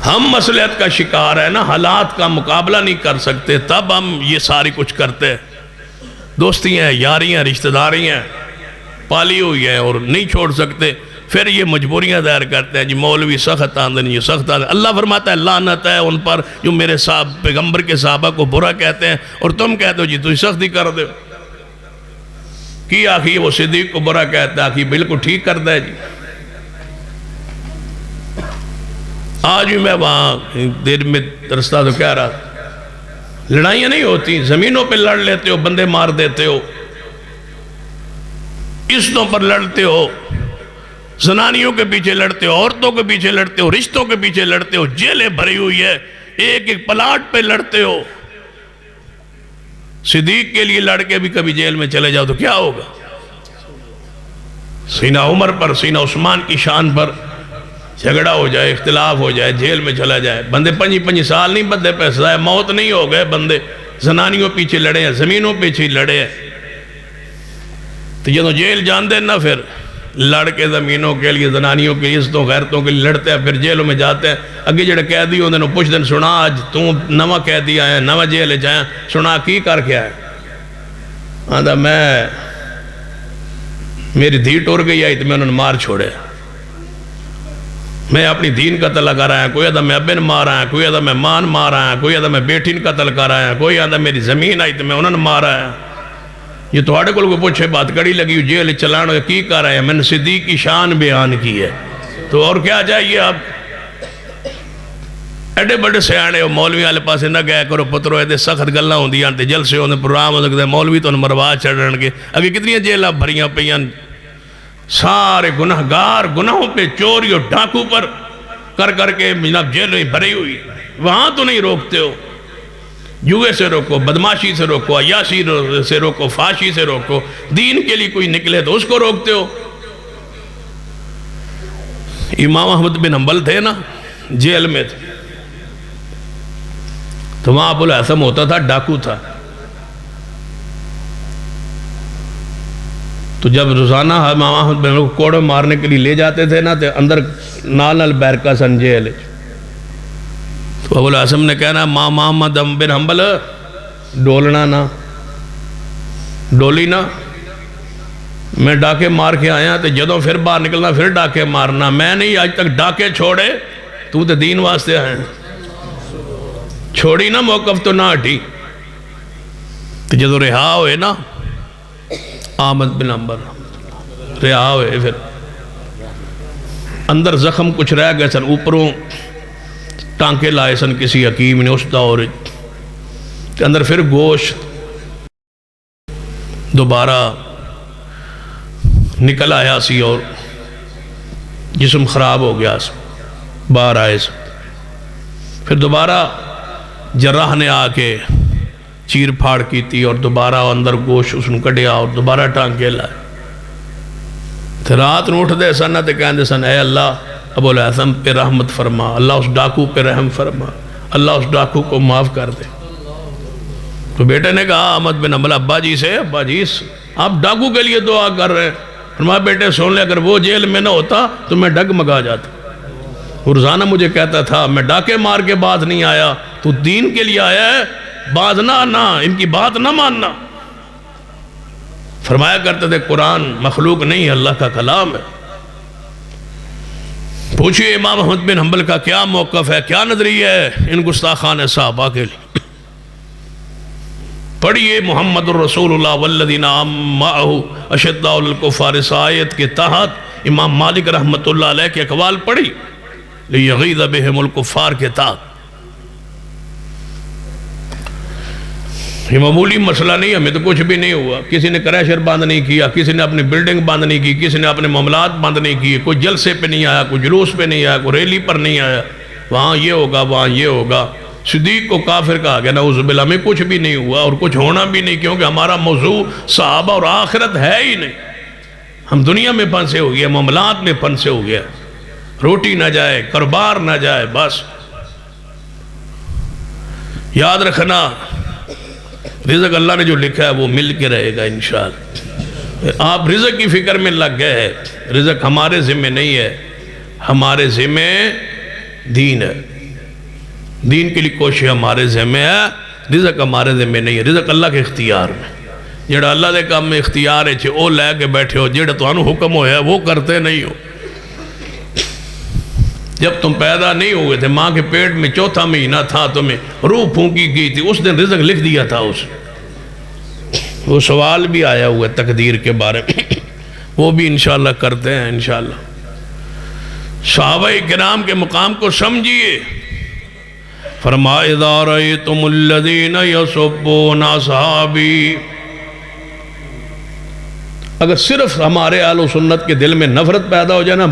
ہم مصلحت کا شکار ہے نا، حالات کا مقابلہ نہیں کر سکتے، تب ہم یہ ساری کچھ کرتے ہیں۔ دوستی ہیں، یاریاں، رشتہ داری ہیں، پالی ہوئی ہیں اور نہیں چھوڑ سکتے، پھر یہ مجبوریاں ظاہر کرتے ہیں، جی مولوی سخت آندن، یہ سخت آندن۔ اللہ فرماتا ہے لعنت ہے ان پر جو میرے پیغمبر کے صحابہ کو برا کہتے ہیں، اور تم کہتے ہو جی تجھ سختی کر دو کی آخی وہ صدیق کو برا کہتا ہے، آخی بالکل ٹھیک کر دے جی۔ آج بھی میں وہاں دیر میں رستہ تو کہہ رہا، لڑائیاں نہیں ہوتی، زمینوں پہ لڑ لیتے ہو، بندے مار دیتے ہو، عزتوں پر لڑتے ہو، زنانیوں کے پیچھے لڑتے ہو، عورتوں کے پیچھے لڑتے ہو، رشتوں کے پیچھے لڑتے ہو، جیلیں بھری ہوئی ہے، ایک ایک پلاٹ پہ لڑتے ہو۔ صدیق کے لیے لڑ کے بھی کبھی جیل میں چلے جاؤ تو کیا ہوگا؟ سینہ عمر پر، سینہ عثمان کی شان پر جھگڑا ہو جائے، اختلاف ہو جائے، جیل میں چلا جائے، بندے 5 سال نہیں بندے پیسہ ہے، موت نہیں ہو گئے، بندے زنانیوں پیچھے لڑے ہیں، زمینوں پیچھے لڑے ہیں۔ تو جدو جیل جان دے نا، پھر لڑ کے زمینوں کے لیے، زنانیوں کے لیے، عزتوں غیرتوں کے لیے لڑتے ہیں، پھر جیلوں میں جاتے ہیں۔ اگے جڑے قیدی ہوندے نے پوچھ دن، سنا آج تو نواں قیدی آیا، نواں جیل جایا، سنا کی کر کے آیا؟ آندھا میں میری دھی ٹور گئی آئی تو میں انہوں نے مار چھوڑے، میں اپنی دین قتل کر آیا، کوئی آدھا میں ابن مار آیا، کوئی آدھا میں مان مار آیا، کوئی آدھا میں بیٹین قتل کر آیا، کوئی آدھا میری زمین آئی تو میں انہوں نے مار آیا۔ یہ تو آڑے کو پوچھے بات کڑی لگی جیل چلانو کی کر آیا، میں نے صدیق کی شان بیان کی ہے، تو اور کیا چاہیے آپ؟ ایڈے بڑے سیانے ہو، مولوی والے پاسے نہ گیا کرو پترو، ایدے سخت گلنا ہوں دیاں تے جلسے ہوندے پروگرام ہوندے، مولوی تو مروا چڑھن کے اگے کتنی جیلہ بھریاں پیاں، سارے گناہگار گناہوں پہ، چوری اور ڈاکو پر کر کے جناب جیل میں بھری ہوئی، وہاں تو نہیں روکتے ہو۔ جوئے سے روکو، بدماشی سے روکو، عیاشی سے روکو، فاشی سے روکو، دین کے لیے کوئی نکلے تو اس کو روکتے ہو۔ امام احمد بن حنبل تھے نا، جیل میں تھے، تو وہاں ابو الحسن ہوتا تھا، ڈاکو تھا، تو جب روزانہ امام احمد بن حنبل کو کوڑے مارنے کے لیے لے جاتے تھے نا، تو اندر نال بیرکا سن جیل، تو ابو الحسن نے کہنا ماں محمد بن حنبل ڈولنا نہ، ڈولی نہ، میں ڈاکے مار کے آیا، تو جدوں پھر باہر نکلنا پھر ڈاکے مارنا، میں نہیں آج تک ڈاکے چھوڑے، تو دین واسطے آئے، چھوڑی نہ موقف تو نہ ہٹی۔ تو جدو رہا ہوئے نا احمد بن حنبل رہا ہوئے، پھر اندر زخم کچھ رہ گئے سن، اوپروں ٹانکے لائے سن کسی حکیم نے اس دور، اندر پھر گوشت دوبارہ نکل آیا سی اور جسم خراب ہو گیا سی، باہر آئے سی، پھر دوبارہ جراح نے آ کے چیر پھاڑ کی تھی اور دوبارہ اندر گوشت اس نے کڈیا اور دوبارہ ٹانکے لائے، تو رات نو اٹھ دے سن تے کہندے سن اے اللہ ابو الحسن پہ رحمت فرما، اللہ اس ڈاکو پہ رحم فرما، اللہ اس ڈاکو کو معاف کر دے۔ تو بیٹے نے کہا احمد بن حنبل ابا جی سے، ابا جی آپ ڈاکو کے لیے دعا کر رہے ہیں، فرمایا بیٹے سن لے، اگر وہ جیل میں نہ ہوتا تو میں ڈگمگا جاتا، روزانہ مجھے کہتا تھا میں ڈاکے مار کے بعد نہیں آیا، تو دین کے لیے آیا ہے، باز نہ آنا، ان کی بات نہ ماننا۔ فرمایا کرتے تھے قرآن مخلوق نہیں ہے، اللہ کا کلام ہے۔ پوچھئے امام احمد بن حنبل کا کیا موقف ہے، کیا نظریہ ہے ان گستاخان صحابہ کے لیے؟ پڑھئے محمد الرسول اللہ والذین معہ اشداء علی الکفار، اس آیت کے تحت امام مالک رحمت اللہ علیہ کے اقوال پڑھی، لیغیظ بہم الکفار کے تحت۔ یہ معمولی مسئلہ نہیں، ہمیں تو کچھ بھی نہیں ہوا، کسی نے کریشر بند نہیں کیا، کسی نے اپنی بلڈنگ بند نہیں کی، کسی نے اپنے معاملات بند نہیں کیے، کوئی جلسے پہ نہیں آیا، کوئی جلوس پہ نہیں آیا، کوئی ریلی پر نہیں آیا، وہاں یہ ہوگا وہاں یہ ہوگا، صدیق کو کافر کہا گیا نعوذ باللہ، میں کچھ بھی نہیں ہوا اور کچھ ہونا بھی نہیں، کیونکہ ہمارا موضوع صحابہ اور آخرت ہے ہی نہیں. ہم دنیا میں پھنسے ہو گئے، معاملات میں پھنسے ہو گئے، روٹی نہ جائے، کاروبار نہ جائے. بس یاد رکھنا رزق اللہ نے جو لکھا ہے وہ مل کے رہے گا انشاءاللہ. آپ رزق کی فکر میں لگ گئے ہیں، رزق ہمارے ذمہ نہیں ہے، ہمارے ذمہ دین ہے. دین کے لیے کوشش ہمارے ذمہ ہے، رزق ہمارے ذمہ نہیں ہے. رزق اللہ کے اختیار میں، جڑا اللہ دے کام میں اختیار ہے وہ لے کے بیٹھے ہو، جڑا تو انہوں حکم ہویا وہ کرتے نہیں ہو. جب تم پیدا نہیں ہوئے تھے، ماں کے پیٹ میں 4تھا مہینہ تھا، تمہیں روح پھونکی گئی تھی، اس دن رزق لکھ دیا تھا. وہ سوال بھی آیا ہوا ہے تقدیر کے بارے میں، وہ بھی انشاءاللہ کرتے ہیں انشاءاللہ. صحابہ کرام کے مقام کو سمجھیے. فرمایا اذا رأیتم الذین یسبون اصحابی، اگر صرف ہمارے اہل و سنت کے دل میں نفرت پیدا ہو جائے نا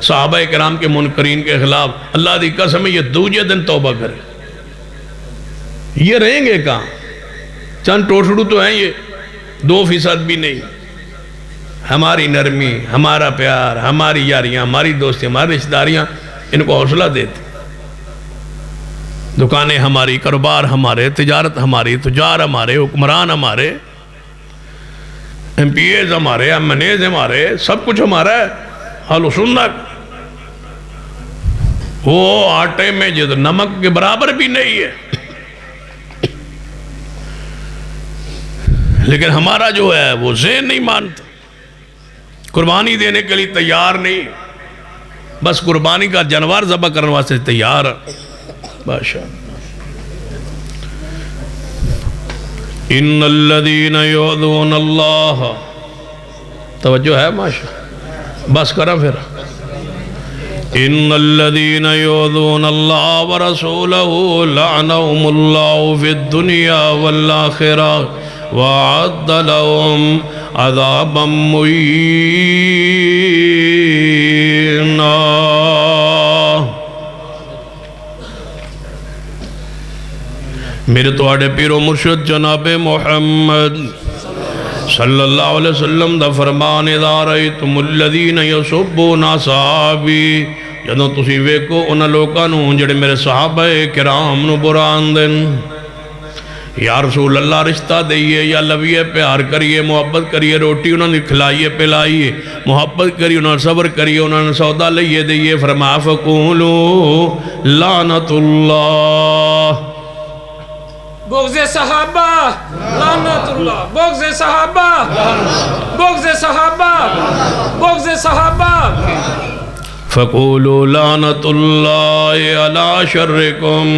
صحابہ کرام کے منکرین کے خلاف، اللہ دی قسم ہے یہ دوسرے دن توبہ کرے. یہ رہیں گے کہاں؟ چند ٹوٹڑو تو ہیں، یہ 2% بھی نہیں. ہماری نرمی، ہمارا پیار، ہماری یاریاں، ہماری دوستی، ہماری رشتہ داریاں ان کو حوصلہ دیتی. دکانیں ہماری، کاروبار ہمارے، تجارت ہماری، تجار ہمارے، حکمران ہمارے، MPAs ہمارے، MNAs ہمارے، سب کچھ ہمارا ہے. اہل سنت وہ آٹے میں جد نمک کے برابر بھی نہیں ہے، لیکن ہمارا جو ہے وہ ذہن نہیں مانتا، قربانی دینے کے لیے تیار نہیں، بس قربانی کا جانور ذبح کرنے واسطے تیار ہے. بادشاہ ان الذین یؤذون اللہ، توجہ ہے ماشاء، بس کرا پھر. ان الذین یؤذون اللہ ورسولہ لعنہم اللہ فی الدنیا والآخرہ وَأَعَدَّ لَهُمْ عَذَابًا مُّهِينًا. میرے توڑے پیر و مرشد جناب محمد صلی اللہ علیہ وسلم دا فرمان اذا رأیتم الذین یسبون اصحابی، جدوں تسی ویکھو انہاں لوکاں نوں جڑے میرے صحابہ کرام نوں برا آندن، یا رسول اللہ رشتہ دئیے یا لویے پیار کریے، محبت کریے، روٹی انہوں نے کھلائیے پلائیے، محبت کریے، انہوں نے صبر کریے، انہوں نے سودا لئیے دئیے. فرمایا فَقُولُوا لَعْنَةُ اللَّهِ، بغض صحابہ لعنت اللہ، بغض صحابہ، بغض صحابہ، بغض صحابہ. فَقُولُوا لَعْنَةُ اللَّهِ عَلَىٰ شَرِّكُمْ.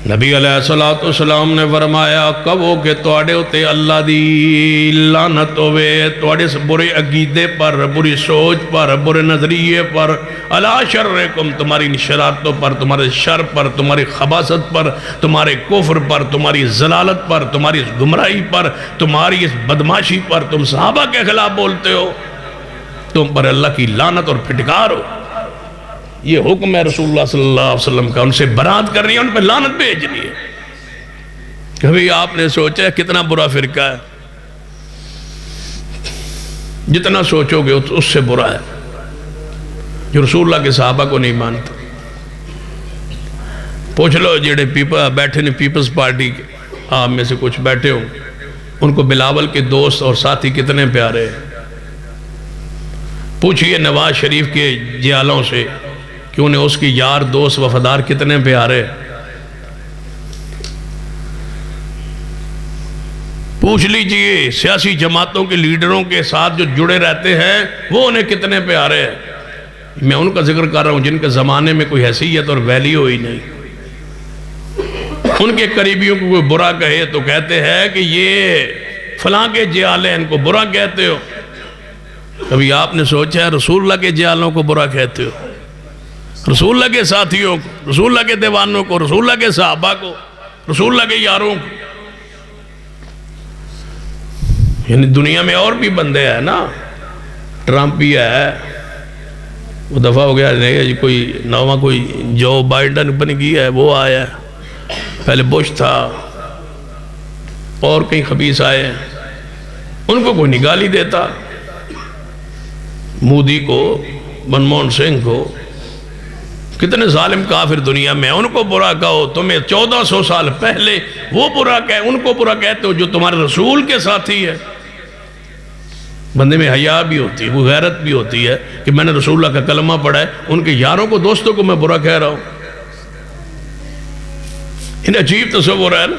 نبی علیہ السلام نے فرمایا کہو کہ توڑے ہوتے اللہ دی لعنت ہوئے توڑے سے برے عقیدے پر، بری سوچ پر، برے نظریے پر، علی شرکم، تمہاری شرارتوں پر، تمہارے شر پر، تمہاری خباثت پر، تمہارے کفر پر، تمہاری ضلالت پر، تمہاری گمراہی پر، تمہاری اس بدماشی پر. تم صحابہ کے خلاف بولتے ہو، تم پر اللہ کی لعنت اور پھٹکار ہو. یہ حکم ہے رسول اللہ صلی اللہ علیہ وسلم کا، ان سے برات کرنی ہے، ان پہ لعنت بھیجنی ہے. کبھی آپ نے سوچا ہے کتنا برا فرقہ ہے؟ جتنا سوچو گے اس سے برا ہے جو رسول اللہ کے صحابہ کو نہیں مانتا. پوچھ لو جڑے بیٹھے نے پیپلز پارٹی کے، آپ میں سے کچھ بیٹھے ہوں، ان کو بلاول کے دوست اور ساتھی کتنے پیارے ہیں. پوچھئے نواز شریف کے جیالوں سے کہ انہیں اس کی یار دوست وفادار کتنے پیارے. پوچھ لیجئے سیاسی جماعتوں کے لیڈروں کے ساتھ جو جڑے رہتے ہیں وہ انہیں کتنے پیارے ہیں. میں ان کا ذکر کر رہا ہوں جن کے زمانے میں کوئی حیثیت اور ویلیو ہی نہیں. ان کے قریبیوں کو کوئی برا کہے تو کہتے ہیں کہ یہ فلاں کے جیالے ہیں، ان کو برا کہتے ہو. کبھی آپ نے سوچا ہے رسول اللہ کے جیالوں کو برا کہتے ہو؟ رسول اللہ کے ساتھیوں کو، رسول اللہ کے دیوانوں کو، رسول اللہ کے صحابہ کو، رسول اللہ کے یاروں کو. یعنی دنیا میں اور بھی بندے ہیں نا، ٹرمپ بھی ہے، وہ دفعہ ہو گیا نہیں جی، کوئی نواں کوئی جو بائیڈن بن گیا ہے وہ آیا ہے، پہلے بش تھا اور کئی خبیث آئے ہیں، ان کو کوئی نگالی دیتا، مودی کو، منموہن سنگھ کو، کتنے ظالم کافر دنیا میں، ان کو برا کہو، تمہیں 1400 سال پہلے وہ برا کہے، ان کو برا کہتے ہو جو تمہارے رسول کے ساتھی ہے۔ بندے میں حیا بھی ہوتی ہے، وہ غیرت بھی ہوتی ہے کہ میں نے رسول اللہ کا کلمہ پڑھا ہے، ان کے یاروں کو، دوستوں کو میں برا کہہ رہا ہوں۔ انہیں عجیب تصور ہے نا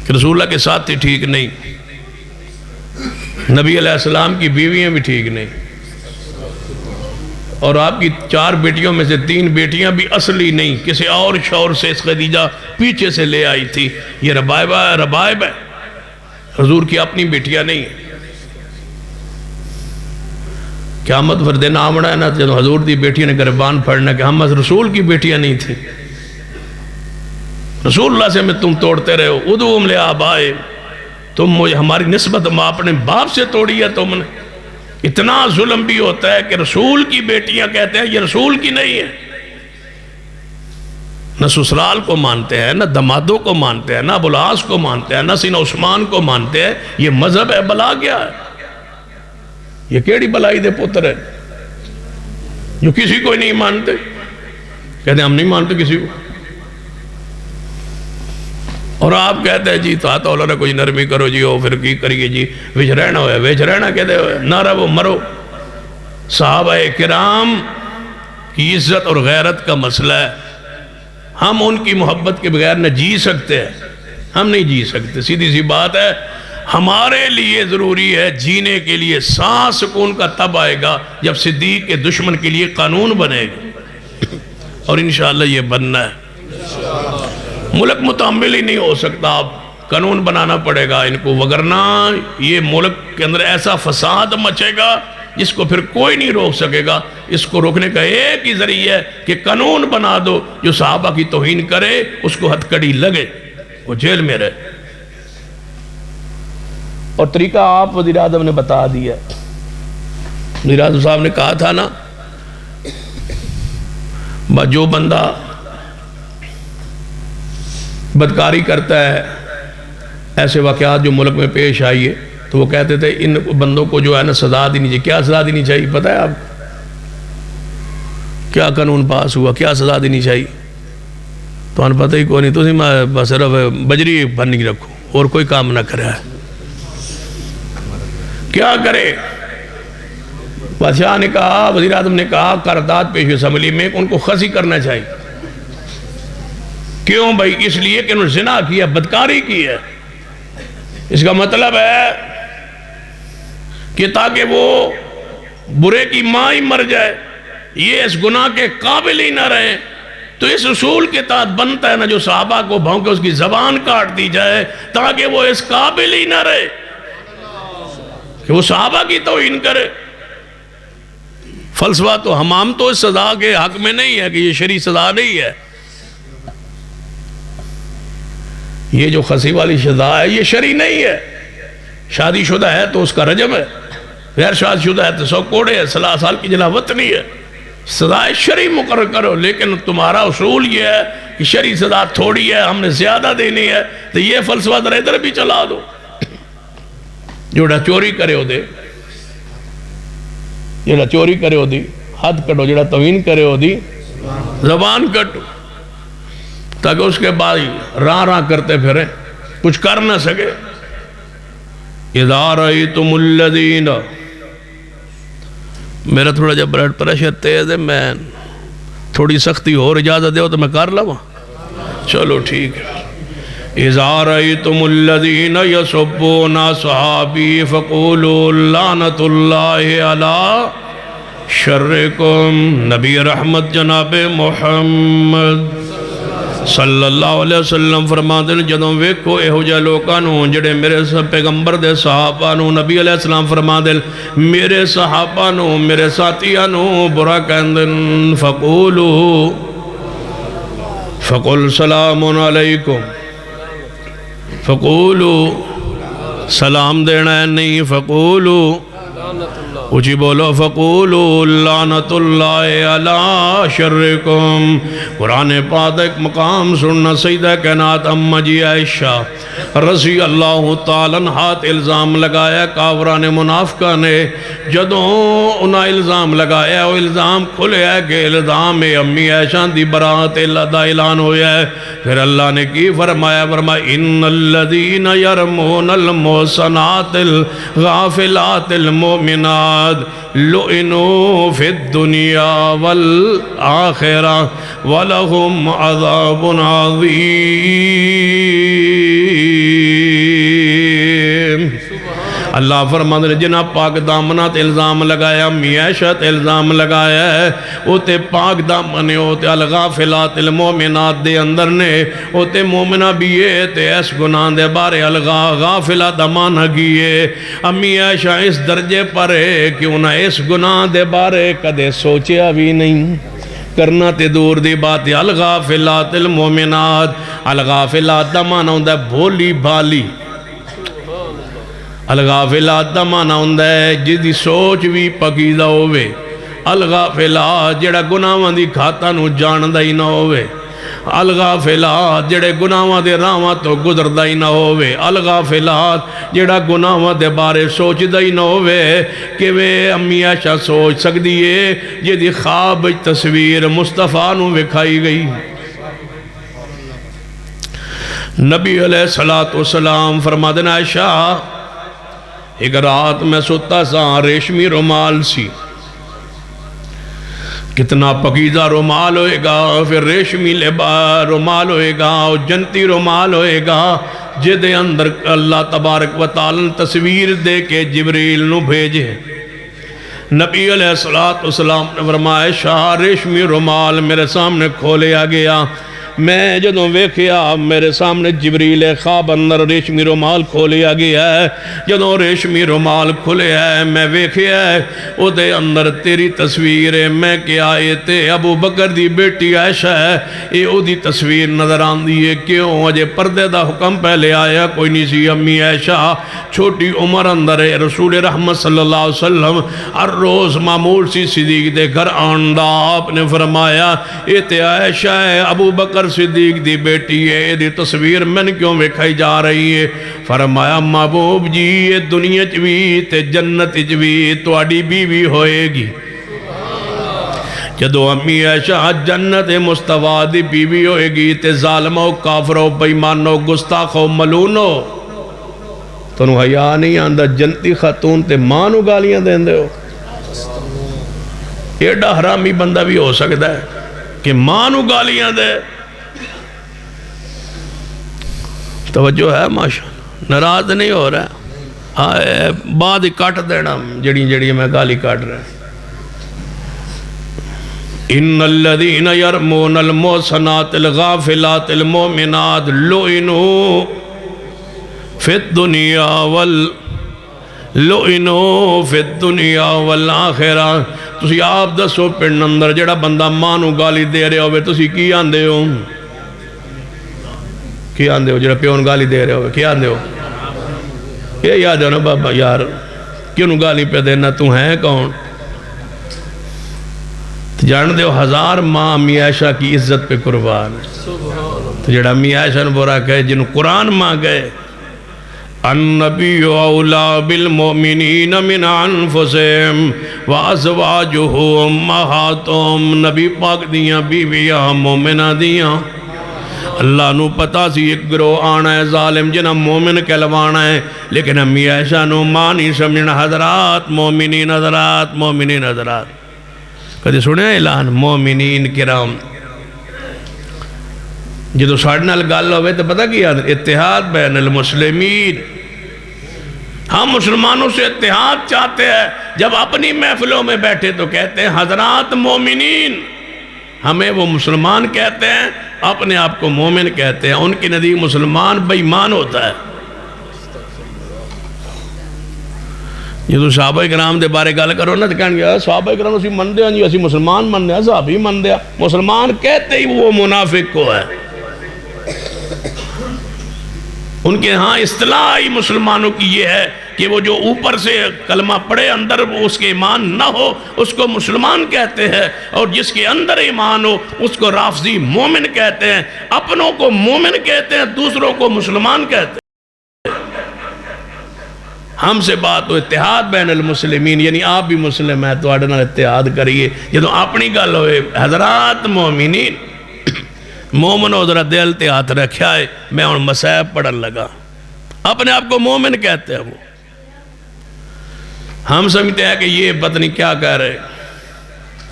کہ رسول اللہ کے ساتھی ٹھیک نہیں، نبی علیہ السلام کی بیویاں بھی ٹھیک نہیں، اور آپ کی 4 بیٹیوں میں سے 3 بیٹیاں بھی اصلی نہیں، کسی اور شوہر سے اس خدیجہ پیچھے سے لے آئی تھی، یہ ربائب ہے، حضور کی اپنی بیٹیاں نہیں ہیں۔ قیامت پر دن آمڑا ہے نا، جب حضور دی بیٹیاں نے گربان پھڑنا کہ ہم رسول کی بیٹیاں نہیں تھیں، رسول اللہ سے میں تم توڑتے رہے ہو، ادعوہم لآبائہم، تم مجھے ہماری نسبت اپنے باپ سے توڑی ہے تم نے۔ اتنا ظلم بھی ہوتا ہے کہ رسول کی بیٹیاں کہتے ہیں یہ رسول کی نہیں ہے، نہ سسرال کو مانتے ہیں، نہ دمادوں کو مانتے ہیں، نہ ابوالعاص کو مانتے ہیں، نہ سیدنا عثمان کو مانتے ہیں۔ یہ مذہب ہے، بلا گیا ہے، یہ کیڑی بلائی دے پتر ہے جو کسی کو نہیں مانتے، کہتے ہیں ہم نہیں مانتے کسی کو، اور آپ کہتے ہیں جی تو اللہ نے کوئی نرمی کرو جی، ہو پھر کی کریے جی، وچ رہنا ہوئے، وچ رہنا کہتے ہوئے، نہ رہو مرو۔ صحابہ کرام کی عزت اور غیرت کا مسئلہ ہے، ہم ان کی محبت کے بغیر نہ جی سکتے ہیں، ہم نہیں جی سکتے، سیدھی سی بات ہے۔ ہمارے لیے ضروری ہے جینے کے لیے سانس سکون کا تب آئے گا جب صدیق کے دشمن کے لیے قانون بنے گا، اور انشاءاللہ یہ بننا ہے۔ ملک متحمل ہی نہیں ہو سکتا، اب قانون بنانا پڑے گا ان کو، وگرنہ یہ ملک کے اندر ایسا فساد مچے گا جس کو پھر کوئی نہیں روک سکے گا۔ اس کو روکنے کا ایک ہی ذریعہ ہے کہ قانون بنا دو، جو صحابہ کی توہین کرے اس کو ہتھ کڑی لگے، وہ جیل میں رہے۔ اور طریقہ آپ وزیر اعظم نے بتا دیا، وزیر اعظم صاحب نے کہا تھا نا، جو بندہ بدکاری کرتا ہے، ایسے واقعات جو ملک میں پیش آئیے، تو وہ کہتے تھے ان بندوں کو جو ہے نا سزا دینی چاہیے۔ کیا سزا دینی چاہیے پتہ ہے آپ؟ کیا قانون پاس ہوا، کیا سزا دینی چاہیے؟ تو انہیں پتہ ہی کوئی نہیں، تو میں صرف بجری بھرنی رکھوں اور کوئی کام نہ کرے، کیا کرے؟ بادشاہ نے کہا، وزیر اعظم نے کہا، قرارداد پیش ہوئی اسمبلی میں، ان کو خزی کرنا چاہیے۔ کیوں بھائی؟ اس لیے کہ انہوں نے زنا کیا، بدکاری کی ہے۔ اس کا مطلب ہے کہ تاکہ وہ برے کی ماں ہی مر جائے، یہ اس گناہ کے قابل ہی نہ رہے، تو اس اصول کے تحت بنتا ہے نا جو صحابہ کو بھونکے اس کی زبان کاٹ دی جائے، تاکہ وہ اس قابل ہی نہ رہے کہ وہ صحابہ کی توہین کرے۔ فلسفہ تو ہم تو اس سزا کے حق میں نہیں ہے کہ یہ شرعی سزا نہیں ہے، یہ جو خسی والی سزا ہے یہ شرعی نہیں ہے۔ شادی شدہ ہے تو اس کا رجم ہے، غیر شادی شدہ ہے تو 100 کوڑے ہے، 30 سال کی جناح وطنی ہے۔ سزائے شرعی مقرر کرو، لیکن تمہارا اصول یہ ہے کہ شرعی سزا تھوڑی ہے، ہم نے زیادہ دینی ہے، تو یہ فلسفہ ذرا ادھر بھی چلا دو۔ جوڑا چوری کرے ہو دے، جوڑا چوری کرے ہو دی ہاتھ کٹو، جوڑا توہین کرے ہو دی زبان کٹو، تاکہ اس کے بعد راں کرتے پھریں، کچھ کر نہ سکے۔ اِذَا رَأَيْتُمُ الَّذِينَ، میرا تھوڑا جب بلڈ پریشر تیز ہے، میں تھوڑی سختی اور اجازت دے ہو تو میں کر لوں، چلو ٹھیک ہے۔ اِذَا رَأَيْتُمُ الَّذِينَ يَسُبُّونَ أَصْحَابِي فَقُولُوا لَعْنَةُ اللَّهِ عَلَىٰ شَرِّكُمْ۔ نبی رحمت جناب محمد صلی اللہ علیہ وسلم فرماتے ہیں، جدوں ویکھو ایہو جے لوکاں نوں جڑے میرے پیغمبر دے صحابہ نوں، نبی علیہ السلام فرماتے ہیں میرے صحابہ نوں، میرے ساتھیاں نوں برا کہندے، فقل سلام علیکم، فقولو سلام دینا ہے نہیں، فقولو اچھی بولو فقولوا لعنت اللہ علی شرکم۔ قرآن پاک ایک مقام سننا سیدہ کائنات اماں جی عائشہ رضی اللہ تعالیٰ عنہ الزام لگایا کافران منافقہ نے، جدوں انہاں الزام لگایا وہ الزام کھلے ہے کہ الزام امی عائشہ دی برات اللہ دا اعلان ہویا ہے۔ پھر اللہ نے کی فرمایا ان الذین یرمون المحصنات الغافلات المؤمنات لعنوا فی الدنیا والآخرہ ولہم عذاب عظیم۔ اللہ فرماتے ہیں جنہ پاک دامنات الزام لگایا میشت الزام لگایا ہے اوتے پاک دامنے اوتے الغافلات المومنات دے اندر نے اوتے مومنہ بھی ہے تے اس گناہ دے بارے غافلات دمانہ کیے۔ امی عائشہ اس درجے پر ہے کہ انہیں اس گناہ دے بارے کدے سوچیا بھی نہیں، کرنا تے دور دی بات ہے۔ الغافلات المومنات، الغافلات دمانہ ہوندہ ہے بھولی بھالی، الغافلات دا معنی ہوندا ہے جس دی سوچ بھی پکیدہ ہوئے، الغافلات جڑا گناہاں دی کھاتا نو جاندا ہی نہ ہوئے، الغافلات جڑے گناہاں دے راواں تو گزردا ہی نہ ہوئے، الغافلات جڑا گناہاں دے بارے سوچدا ہی نہ ہوئے کہ وہ امی عائشہ سوچ سکدی ہے جدی خواب تصویر مصطفیٰ نو وکھائی گئی۔ نبی علیہ السلام فرماتے ہیں عائشہ ایک رات میں ستا سا، ریشمی رومال سی، کتنا پکیزہ رومال ہوئے گا، پھر ریشمی رومال ہوئے گا، جنتی رومال ہوئے گا، جدے اندر اللہ تبارک و تعالی تصویر دے کے جبریل نو بھیجے۔ نبی علیہ السلام نے فرمایا شاہ ریشمی رومال میرے سامنے کھولیا گیا، میں جدوں ویکھیا میرے سامنے جبریل خواب اندر ریشمی رومال کھولیا گیا ہے، جدوں ریشمی رومال کھلے ہے میں ویکھیا ہے او دے اندر تیری تصویر ہے، میں کیا آئے تے ابو بکر دی بیٹی عائشہ ہے اے او دی تصویر نظر آن دیئے، کیوں اجے پردے دا حکم پہلے آیا کوئی نہیں سی۔ امی عائشہ چھوٹی عمر اندر ہے، رسول رحمت صلی اللہ علیہ وسلم ہر روز معمول سی صدیق دے گھر آندا، آپ نے فرمایا اے تے عائشہ ہے ابو بکر صدیق دی بیٹی ہے، دی تصویر میں نے کیوں ویکھائی جا رہی ہے؟ فرمایا محبوب جی یہ دنیا چوی تے جنت چوی تواڈی بیوی ہوئے گی۔ جدو امی عائشہ جنت مصطفیٰ دی بیوی ہوئے گی تے ظالمو کافرو بیمانو گستاخو ملونو تو انہوں حیاء نہیں آندہ جنتی خاتون تے مانو گالیاں دیں دے ہو۔ ایڈا حرامی بندہ بھی ہو سکتا ہے کہ مانو گالیاں دے۔ توجہ ہے ماشاءاللہ، ناراض نہیں ہو رہا ہے، بعد ہی کٹ دینا جڑی میں گالی کٹ رہا ہے۔ ان الذین یرمون المحصنات الغافلات المؤمنات لعنوا فی الدنیا والآخرہ۔ تسی آپ دسو پڑھن اندر جڑا بندہ مانو گالی دے رہے ہوئے تسی کی آندے ہو؟ کی آندے ہو جڑا پیون گالی دے رہے ہوئے کی آندے ہو؟ یہ یاد ہے نا بابا یار کیوں گالی پہ دینا تو ہیں کون؟ جان دے ہو ہزار ماں امی عائشہ کی عزت پہ قربان ہے، تو جڑا امی عائشہ نے برا کہے جنہوں قرآن ماں گئے النبی اولا بالمؤمنین من انفسہم وازواجہ امہاتہم، نبی پاک دیاں بیویاں مومنہ دیاں۔ اللہ نو پتا سی ایک گروہ آنا ہے ظالم جنہ مومن کہلوانا ہے، لیکن امی عائشہ نو مانی سمجھنا حضرات مومنین حضرات مومنین حضرات۔ کدی سنے اعلان مومنین کرام؟ جدو ساڑھے نال گل ہوئے تو پتہ کیا اتحاد بین المسلمین، ہم مسلمانوں سے اتحاد چاہتے ہیں، جب اپنی محفلوں میں بیٹھے تو کہتے ہیں حضرات مومنین، ہمیں وہ مسلمان کہتے ہیں، اپنے آپ کو مومن کہتے ہیں، ان کی نزدیک مسلمان بے ایمان ہوتا ہے۔ یہ تو صحابہ کرام دے بارے گل کرو نا تو کہیں گے صحابہ کرام اسی مندے ہیں جی، اسی مسلمان مندے ہیں، صحابی مندے ہیں، مسلمان کہتے ہی وہ منافق کو ہے۔ ان کے ہاں اصطلاحی مسلمانوں کی یہ ہے کہ وہ جو اوپر سے کلمہ پڑھے اندر وہ اس کے ایمان نہ ہو اس کو مسلمان کہتے ہیں، اور جس کے اندر ایمان ہو اس کو رافضی مومن کہتے ہیں۔ اپنوں کو مومن کہتے ہیں، دوسروں کو مسلمان کہتے ہیں۔ ہم سے بات ہو اتحاد بین المسلمین، یعنی آپ بھی مسلم ہیں تو آڈنا اتحاد کریے۔ جدو اپنی گل ہوئے حضرات مومنین مومن ادھر دل تے ہاتھ رکھا ہے، میں ان مسائب پڑھن لگا، اپنے آپ کو مومن کہتے ہیں وہ۔ ہم سمجھتے ہیں کہ یہ پتہ نہیں کیا کہہ رہے،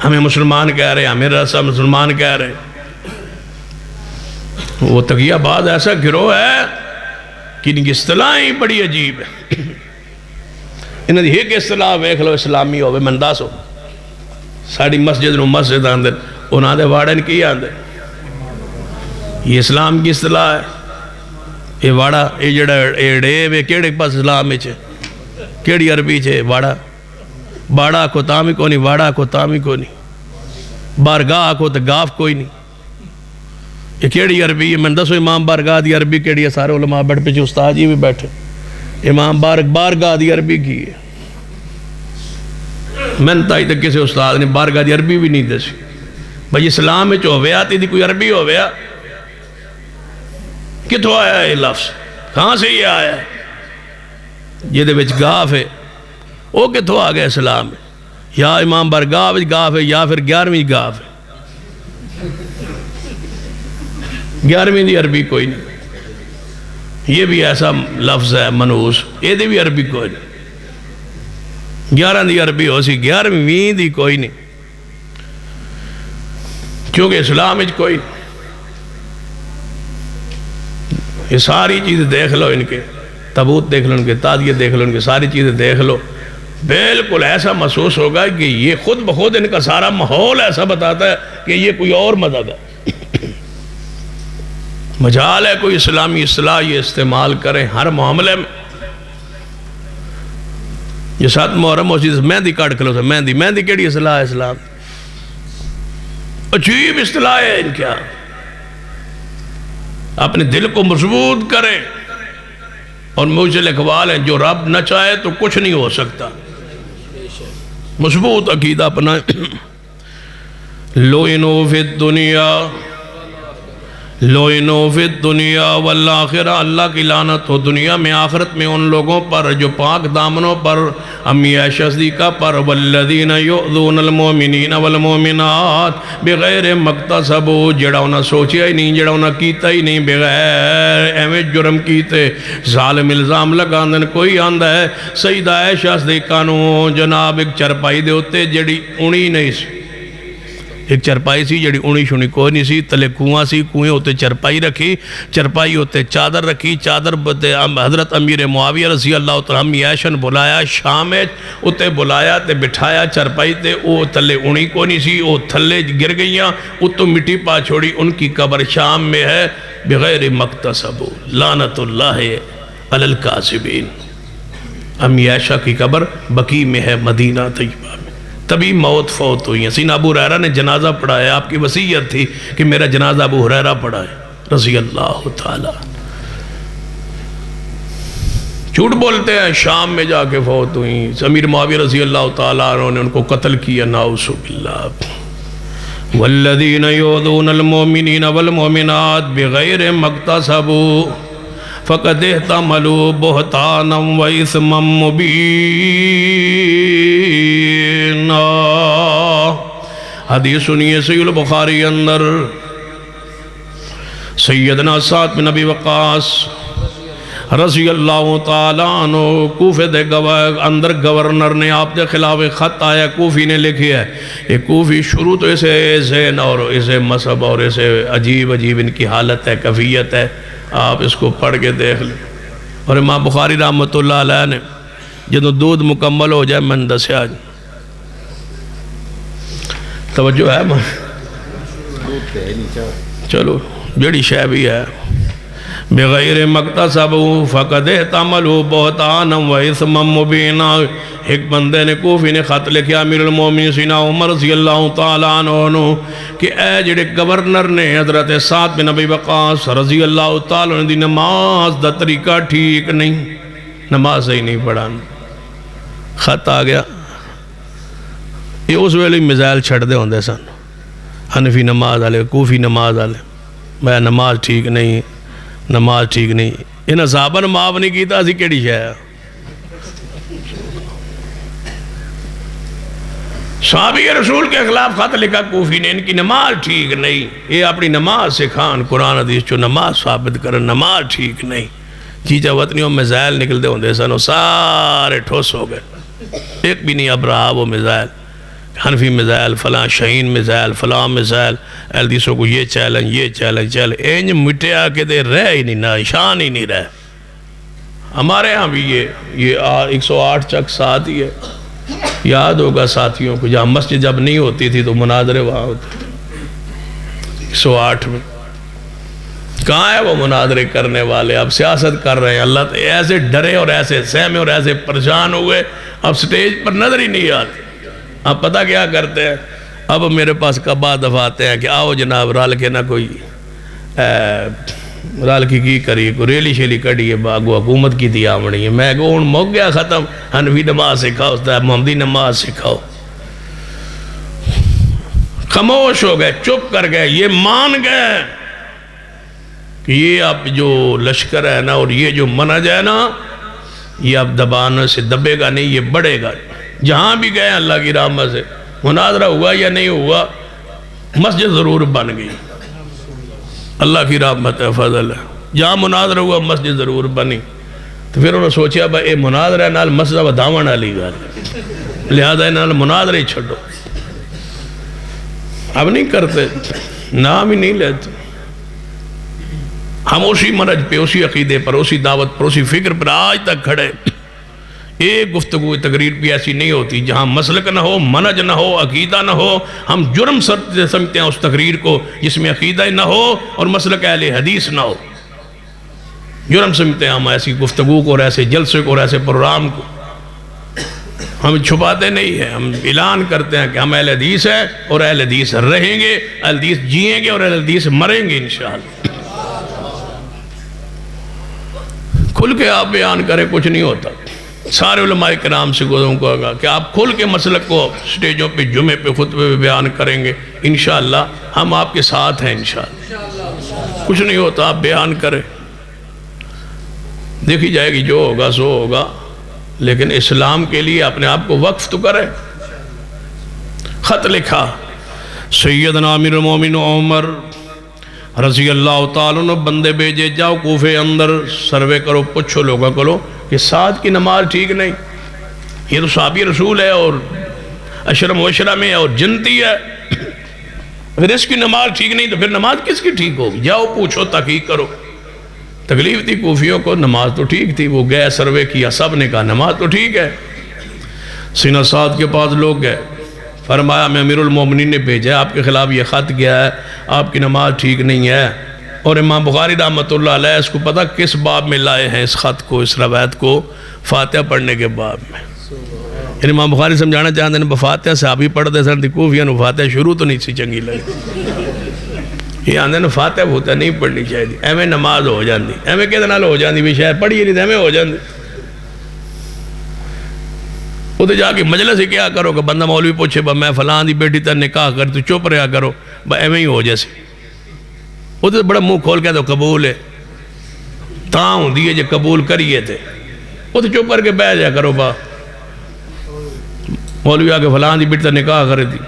ہمیں مسلمان کہہ رہے، ہمیں رسا مسلمان کہہ رہے۔ وہ تقیہ باز ایسا گروہ ہے کہ ان کی اصطلاحیں بڑی عجیب ہے۔ انہوں نے ایک اصطلاح ویکھ لو اسلامی ہوئے من دس ہو، ساڑی مسجد نو مسجد آندر انہاں دے واڑن کی آندر، یہ اسلام کی اصطلاح ہے۔ یہ واڑا یہ جڑا ایڑے وے کیڑے پاس اسلام چھے، کیڑی عربی چھے واڑا، باڑا کو تامی کو نہیں، واڑا کو تامی کو نہیں، بارگاہ کو تو گاف کوئی نہیں۔ یہ کیڑی عربی ہے؟ من دسو امام بارگاہ دی عربی کیڑی ہے؟ سارے علماء بیٹھ پہ استاد جی بھی بیٹھے، امام بارگاہ دی عربی کی ہے؟ میں نے تائی تک کسی استاد نے بارگاہ دی عربی بھی نہیں دسی۔ بھائی اسلام میں جو ہویا تھی کوئی عربی ہویا؟ کتوں آیا ہے یہ لفظ؟ کہاں سے یہ آیا ہے؟ یہ دے وچ گاف ہے، وہ کتوں آ گیا اسلام میں؟ یا امام بارگاہ وچ گاف ہے یا پھر 11ویں گاف ہے۔ 11ویں دی عربی کوئی نہیں، یہ بھی ایسا لفظ ہے منحوس، یہ دی بھی عربی کوئی نہیں۔ 11 دی عربی ہو سی، 11ویں دی کوئی نہیں، کیونکہ اسلام میں کوئی نہیں۔ یہ ساری چیزیں دیکھ لو، ان کے تابوت دیکھ لو، ان کے تادیے دیکھ لو، ان کے ساری چیزیں دیکھ لو، بالکل ایسا محسوس ہوگا کہ یہ خود بخود ان کا سارا ماحول ایسا بتاتا ہے کہ یہ کوئی اور مذہب ہے۔ مجال ہے کوئی اسلامی اصطلاح یہ استعمال کریں ہر معاملے میں۔ یہ ساتھ محرم ہو چیز مہندی کاٹ کلو تھا، مہندی کیڑی اصطلاح ہے اسلام؟ عجیب اصطلاح ہے ان کیا۔ اپنے دل کو مضبوط کریں، اور مجھے اقوال ہیں جو رب نہ چاہے تو کچھ نہیں ہو سکتا۔ مضبوط عقیدہ اپنائیں۔ لوئنو فی الدنیا والآخرہ، اللہ کی لعنت ہو دنیا میں آخرت میں ان لوگوں پر جو پاک دامنوں پر، امی عائشہ صدیقہ پر، والذین یؤذون المؤمنین والمؤمنات بغیر مقتصبو، جڑا انہاں سوچیا ہی نہیں، جڑا انہاں کیتا ہی نہیں، بغیر ایویں جرم کیتے، ظالم الزام لگاندن۔ کوئی آندہ ہے سیدہ عائشہ صدیقہ نو جناب ایک چرپائی دے ہوتے جڑی اونی نہیں سی، ایک چرپائی سی جڑی اونی شونی کوئی نہیں سی، تلے کنواں سی، کنویں ہوتے چرپائی رکھی، چرپائی ہوتے چادر رکھی، چادر ہوتے حضرت امیر معاویہ رضی اللہ تعالیٰ عنہ عائشہ نے بلایا شام ہے، اتے بلایا تے بٹھایا چرپائی تے، او تلے اونی کوئی نہیں سی، او تھلے گر گئیاں، اتو مٹی پا چھوڑی۔ ان کی قبر شام میں ہے، بغیر مقتصب، لعنت اللہ علی الکاذبین۔ امی عائشہ کی قبر بقیع میں ہے، مدینہ طیبہ میں۔ تبھی موت فوت ہوئی ہیں۔ سیدنا ابو ہریرہ نے جنازہ پڑھایا، آپ کی وصیت تھی کہ میرا جنازہ ابو ہریرہ پڑھائے رضی اللہ تعالیٰ۔ جھوٹ بولتے ہیں، شام میں جا کے فوت ہوئی۔ امیر معاویہ رضی اللہ تعالیٰ عنہ نے ان کو قتل کیا، نعوذ باللہ۔ والذین یؤذون المؤمنین والمؤمنات بغیر مقتصبوا فقد احتملوا بہتانا واثما مبینا۔ حدیث سنیے صحیح البخاری اندر، سیدنا سعد بن ابی وقاص رضی اللہ تعالیٰ عنہ کوفے دے اندر گورنر نے آپ دے خلاف خط آیا، کوفی نے لکھی ہے۔ یہ کوفی شروع تو اسے ذہن اور اسے مذہب اور اسے عجیب ان کی حالت ہے، کیفیت ہے، آپ اس کو پڑھ کے دیکھ لیں۔ اور امام بخاری رحمۃ اللہ علیہ نے جدو دودھ مکمل ہو جائے من دسیا توجہ ہے چلو جڑی شے بھی ہے بغیر مقتصب فقد احتملوا بہتانا و اثما مبینا۔ ایک بندے نے کوفی نے خط لکھیا امیر المومنین سیدنا عمر رضی اللہ تعالیٰ عنہ کہ اے جڑے گورنر نے حضرت سعد بن ابی وقاص رضی اللہ تعالیٰ عنہ دی نماز دا طریقہ ٹھیک نہیں، نماز صحیح نہیں پڑھانا۔ خط آ گیا، یہ اس ویلے میزائل چھڑ دے ہوندے سن، حنفی نماز والے، کوفی نماز والے، میں نماز ٹھیک نہیں، نماز ٹھیک نہیں۔ انہاں صحابہ نے معاف نہیں کیتا، اسی کیڑی شے ہے؟ صحابی رسول کے خلاف خط لکھا کوفی نے، ان کی نماز ٹھیک نہیں، یہ اپنی نماز سکھان، قرآن حدیث چو نماز ثابت کرن، نماز ٹھیک نہیں۔ چیچا وطنیوں میزائل نکل دے ہوندے سن، سارے ٹھوس ہو گئے، ایک بھی نہیں اب رہا وہ میزائل، حنفی میزائل، فلاں شہین میزائل، فلاں میزائل، حدیثوں کو یہ چیلنج، یہ چیلنج، اینج مٹیا کے دے رہ ہی نہیں، نشان ہی نہیں رہ۔ ہمارے ہاں بھی یہ 108 چک ساتھ ہی ہے، یاد ہوگا ساتھیوں کو، جہاں مسجد جب نہیں ہوتی تھی تو مناظرے وہاں ہوتے، 108 میں کہاں ہے وہ مناظرے کرنے والے؟ اب سیاست کر رہے ہیں، اللہ تو ایسے ڈرے اور ایسے سہمے اور ایسے پریشان ہوئے، اب سٹیج پر نظر ہی نہیں آتے۔ اب پتہ کیا کرتے ہیں؟ اب میرے پاس کبا دفعاتے ہیں کہ آؤ جناب رال کے نہ کوئی رال کی کری، کوئی ریلی شیلی کڑی ہے، باگو حکومت کی دیا آمڑی ہے۔ میں کہوں موقع گیا ختم، حنفی نماز سکھاؤ، محمدی نماز سکھاؤ۔ خاموش ہو گئے، چپ کر گئے، یہ مان گئے کہ یہ اب جو لشکر ہے نا اور یہ جو منہج ہے نا، یہ اب دبانے سے دبے گا نہیں، یہ بڑھے گا۔ جہاں بھی گئے اللہ کی رحمت سے، مناظرہ ہوا یا نہیں ہوا، مسجد ضرور بن گئی، اللہ کی رحمت ہے، فضل ہے۔ جہاں مناظرہ ہوا مسجد ضرور بنی۔ تو پھر انہوں نے سوچیا بھائی اے مناظرہ نال مسجد و دامن علی گال، لہذا نال مناظرہ ہی چھڑو، اب نہیں کرتے، نام ہی نہیں لیتے۔ ہم اسی منہج پہ، اسی عقیدے پر، اسی دعوت پر، اسی فکر پر آج تک کھڑے۔ ایک گفتگو تقریر بھی ایسی نہیں ہوتی جہاں مسلک نہ ہو، منہج نہ ہو، عقیدہ نہ ہو۔ ہم جرم سمجھتے ہیں اس تقریر کو جس میں عقیدہ نہ ہو اور مسلک اہل حدیث نہ ہو، جرم سمجھتے ہیں ہم ایسی گفتگو کو اور ایسے جلسے کو اور ایسے پروگرام کو۔ ہم چھپاتے نہیں ہیں، ہم اعلان کرتے ہیں کہ ہم اہل حدیث ہیں اور اہل حدیث رہیں گے، اہل حدیث جئیں گے اور اہل حدیث مریں گے انشاءاللہ۔ کھل کے آپ بیان کریں، کچھ نہیں ہوتا۔ سارے علماء کرام سے گزروں گا کہ آپ کھل کے مسلک کو سٹیجوں پہ، جمعے پہ، خطبے پہ بیان کریں گے انشاءاللہ، ہم آپ کے ساتھ ہیں انشاءاللہ۔ کچھ نہیں ہوتا، آپ بیان کریں، دیکھی جائے گی، جو ہوگا سو ہوگا، لیکن اسلام کے لیے اپنے آپ کو وقف تو کریں۔ خط لکھا سیدنا امیر المومنین عمر رضی اللہ تعالیٰ عنہ، بندے بھیجے، جاؤ کوفے اندر سروے کرو، پوچھو لوگوں کو کہ سعد کی نماز ٹھیک نہیں، یہ تو صحابی رسول ہے اور اشرم مبشرہ میں ہے اور جنتی ہے، اگر اس کی نماز ٹھیک نہیں تو پھر نماز کس کی ٹھیک ہوگی؟ جاؤ پوچھو، تحقیق کرو۔ تکلیف تھی کوفیوں کو، نماز تو ٹھیک تھی، وہ گئے سروے کیا، سب نے کہا نماز تو ٹھیک ہے۔ سینہ سعد کے پاس لوگ گئے، فرمایا میں امیر المومنین نے بھیجا ہے، آپ کے خلاف یہ خط گیا ہے، آپ کی نماز ٹھیک نہیں ہے۔ اور امام بخاری رحمۃ اللہ علیہ اس کو پتہ کس باب میں لائے ہیں اس خط کو، اس روایت کو؟ فاتحہ پڑھنے کے باب میں۔ یعنی امام بخاری سمجھانا چاہتے ہیں بفاتحہ صحابی پڑھتے سن تھی، کوفیاں نو فاتحہ شروع تو نہیں سی چنگی لگی، یہ آندے نے فاتحہ بھوتا نہیں پڑھنی چاہیے، ایویں نماز ہو جاندی، ایویں کہتے نال ہو جاندی، بھی شاید پڑھی نہیں تو ایویں ہو جاندی۔ وہ تو جا کے مجلس ہی کیا کرو کہ بندہ مولوی پوچھے با میں فلاں دی بیٹی تا نکاح کر، تو چپ رہا کرو، با ایویں ہی ہو جیسے۔ وہ تو بڑا منہ کھول کے تو قبول ہے، تاں ہوں دیئے جو قبول کریے تھے، وہ تو چپ کر کے بیٹھ جا کرو با۔ مولوی آ کے فلاں دی بیٹی تا نکاح کر دی،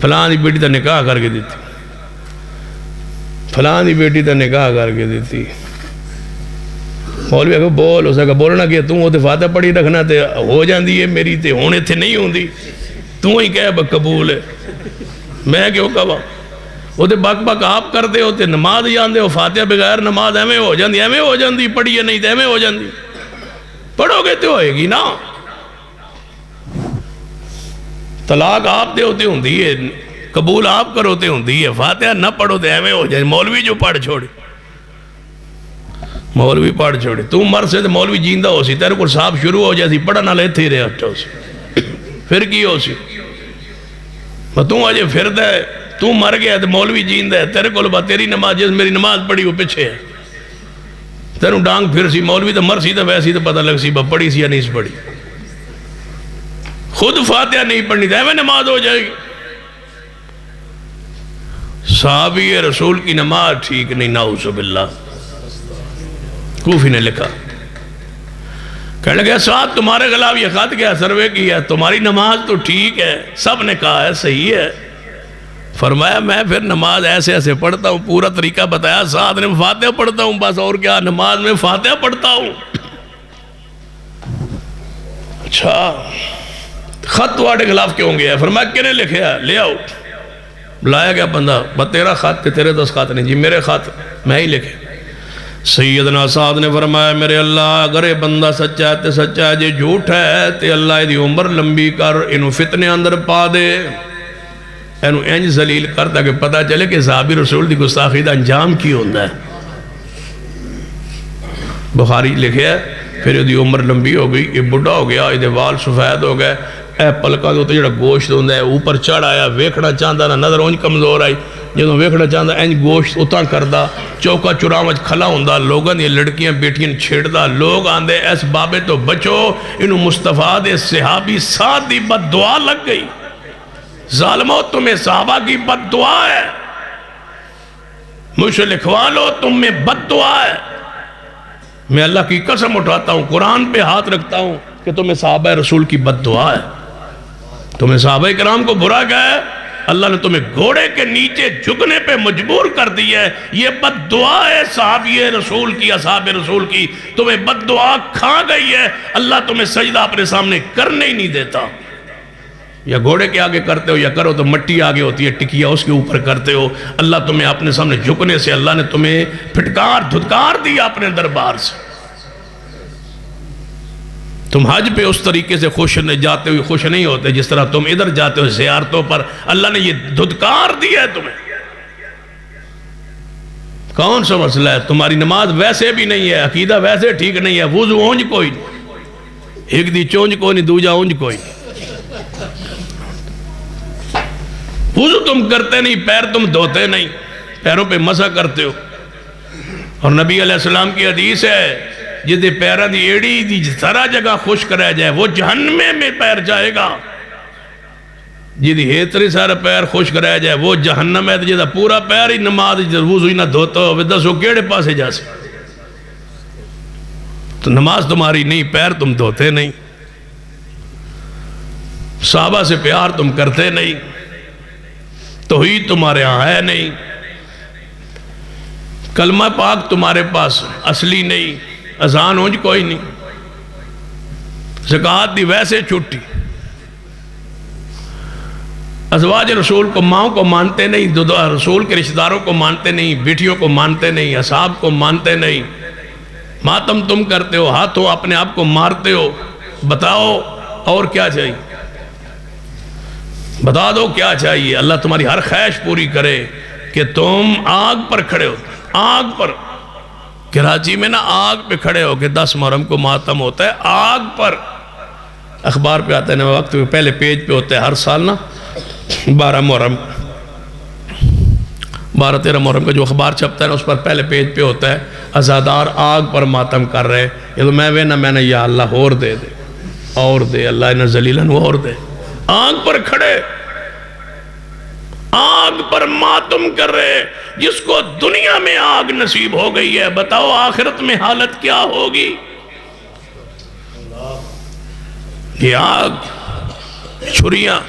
فلاں دی بیٹی تا نکاح کر کے دیتی، فلاں دی بیٹی تا نکاح کر کے دیتی۔ مولوی آگے بول، اس نے بولنا کہ تم وہ فاتحہ پڑھی رکھنا تے ہو جاندی ہے میری تے ہونے تھے نہیں ہوندی، تم ہی کہہ قبول ہے، میں کیوں کہا؟ وہ تے بک بک آپ کرتے ہو تے نماز جاندے ہو، فاتحہ بغیر نماز ایویں ہو جاندی، ایویں ہو جاندی، پڑھیے نہیں تے ایویں ہو جاندی، پڑھو گے تو ہوئے گی نا۔ طلاق آپ دے ہوتے ہوندی ہے، قبول آپ کروتے ہوندی ہے، فاتحہ نہ پڑھو تے ایویں ہو جائے، مولوی جو پڑھ چھوڑے، مولوی پڑھ چھوڑی تو مر سے مولوی جیندہ ہو سی تیرے کو صاحب شروع ہو جائے پڑھا نہ لیتے ہی رہے اچھا ہو سی پھر کی ہو سی تو آجے پھر دے تو مر گیا تو مولوی جیندہ ہے تیرے کو تیری نماز جس میری نماز پڑھی وہ پیچھے ہے تیروں ڈانگ پھر سی مولوی تو مر سی تو ویسی تو پتہ لگ سی پڑھی سی یا نہیں پڑھی خود فاتحہ نہیں پڑھنی تھا ایویں نماز ہو جائے گی صحابی رسول کی نماز ٹھیک نہیں نعوذ باللہ کوفی نے لکھا کہنے لگا ساتھ تمہارے خلاف یہ خط کیا سروے کیا تمہاری نماز تو ٹھیک ہے سب نے کہا ہے صحیح ہے فرمایا میں پھر نماز ایسے ایسے پڑھتا ہوں پورا طریقہ بتایا ساتھ نے فاتحہ پڑھتا ہوں بس اور کیا نماز میں فاتحہ پڑھتا ہوں اچھا خط تمہارے خلاف کیوں گیا فرمایا کنے لکھے ہے لے آؤ لایا گیا بندہ تیرا خط تیرے دستخط نہیں جی میرے خط میں ہی لکھے سیدنا سعد نے فرمایا میرے اللہ اگر یہ بندہ سچا ہے تے سچا ہے جے جھوٹ ہے تے اللہ دی عمر لمبی کر انہوں فتنے اندر پا دے انہوں انج ذلیل کر تاکہ پتہ چلے کہ صحابی رسول دی گستاخی دا انجام کی ہوندہ ہے بخاری لکھے ہے پھر یہ دی عمر لمبی ہو گئی یہ بڑھا ہو گیا یہ وال سفید ہو گئے اے پلکا دے ہوتا جڑا گوشت ہوندہ ہے اوپر چڑھ آیا ویکھنا چاہتا نا نظر اونج کمزور آئی جدوں ویکھنا چاہتا انج گوشت اتاں کردہ چوکا چراوچ کھلا ہوندہ لوگاں یہ لڑکیاں بیٹیاں چھیڑدہ لوگ آندے اس بابے تو بچو انہوں مصطفیٰ دے صحابی ساتھ دی بد دعا لگ گئی ظالمو تمہیں صحابہ کی بد دعا ہے مجھ سے لکھوا لو تم میں بد دعا ہے میں اللہ کی قسم اٹھاتا ہوں قرآن پہ ہاتھ رکھتا ہوں کہ تمہیں صحابہ رسول کی بد دعا ہے تمہیں صحابہ کرام کو برا کہا ہے اللہ نے تمہیں گھوڑے کے نیچے جھکنے پہ مجبور کر دی ہے یہ بد دعا ہے صحابی رسول کی اصحاب رسول کی تمہیں بد دعا کھا گئی ہے اللہ تمہیں سجدہ اپنے سامنے کرنے ہی نہیں دیتا یا گھوڑے کے آگے کرتے ہو یا کرو تو مٹی آگے ہوتی ہے ٹکیا اس کے اوپر کرتے ہو اللہ تمہیں اپنے سامنے جھکنے سے اللہ نے تمہیں پھٹکار دھتکار دیا اپنے دربار سے تم حج پہ اس طریقے سے خوش جاتے ہوئے خوش نہیں ہوتے جس طرح تم ادھر جاتے ہو زیارتوں پر اللہ نے یہ دھتکار دیا ہے تمہیں کون سا مسئلہ ہے تمہاری نماز ویسے بھی نہیں ہے عقیدہ ویسے ٹھیک نہیں ہے وضو اونج کوئی نہیں ایک دی چونج کوئی نہیں دوجہ اونج کوئی نہیں وضو تم کرتے نہیں پیر تم دھوتے نہیں پیروں پہ مسح کرتے ہو اور نبی علیہ السلام کی حدیث ہے جدے پیرہ دی ایڑی دی سارا جگہ خشک رہ جائے وہ جہنمے میں پیر جائے گا جدی ہیتری سارا پیر خشک رہ جائے وہ جہنم ہے جدہ پورا پیر ہی نماز وضو ہی نہ دھوتا ہو دسو کیڑے پاسے جا سے تو نماز تمہاری نہیں پیر تم دھوتے نہیں صحابہ سے پیار تم کرتے نہیں توحید تمہارے ہاں ہے نہیں کلمہ پاک تمہارے پاس اصلی نہیں اذان ہونج کوئی نہیں زکوٰۃ دی ویسے چھٹی ازواج رسول کو ماں کو مانتے نہیں رسول کے رشتہ داروں کو مانتے نہیں بیٹیوں کو مانتے نہیں اصحاب کو مانتے نہیں ماتم تم کرتے ہو ہاتھوں اپنے آپ کو مارتے ہو بتاؤ اور کیا چاہیے بتا دو کیا چاہیے اللہ تمہاری ہر خواہش پوری کرے کہ تم آگ پر کھڑے ہو آگ پر کراچی میں نا آگ پہ کھڑے ہو کہ 10 محرم کو ماتم ہوتا ہے آگ پر اخبار پہ آتا ہے وقت پہ پہلے پیج پہ ہوتا ہے ہر سال نا 12 محرم 12-13 محرم کا جو اخبار چھپتا ہے نا اس پر پہلے پیج پہ ہوتا ہے عزادار آگ پر ماتم کر رہے یہ تو میں نے یا اللہ اور دے اللہ انہیں ذلیلن اور دے آگ پر کھڑے آگ پر ماتم کر رہے جس کو دنیا میں آگ نصیب ہو گئی ہے بتاؤ آخرت میں حالت کیا ہوگی یہ آگ چھریاں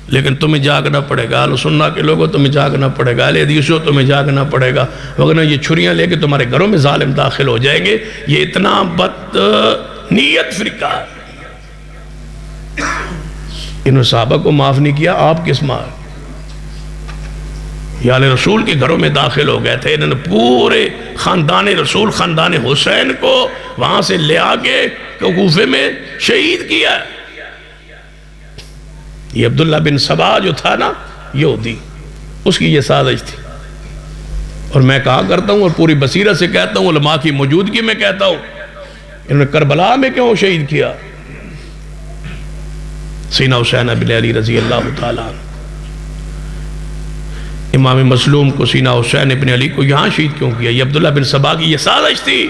لیکن تمہیں جاگنا پڑے گا اہل سنہ کے لوگوں تمہیں جاگنا پڑے گا اہل حدیثوں تمہیں جاگنا پڑے گا وگرنہ یہ چھریاں لے کے تمہارے گھروں میں ظالم داخل ہو جائیں گے یہ اتنا بد نیت فرقہ ہے انہوں صحابہ کو معاف نہیں کیا آپ کس مار یا علیہ رسول کے گھروں میں داخل ہو گئے تھے انہوں نے پورے خاندان رسول خاندان حسین کو وہاں سے لے آگے کوفے میں شہید کیا ہے یہ عبداللہ بن سبا جو تھا نا یہودی اس کی یہ سازش تھی اور میں کہا کرتا ہوں اور پوری بصیرت سے کہتا ہوں، علماء کی موجودگی میں کہتا ہوں، انہوں نے کربلا میں کیوں شہید کیا؟ سینہ حسین بن علی رضی اللہ تعالیٰ عنہ، امام مظلوم کو سینہ حسین ابن علی کو یہاں شہید کیوں کیا؟ یہ عبداللہ بن سبا کی یہ سازش تھی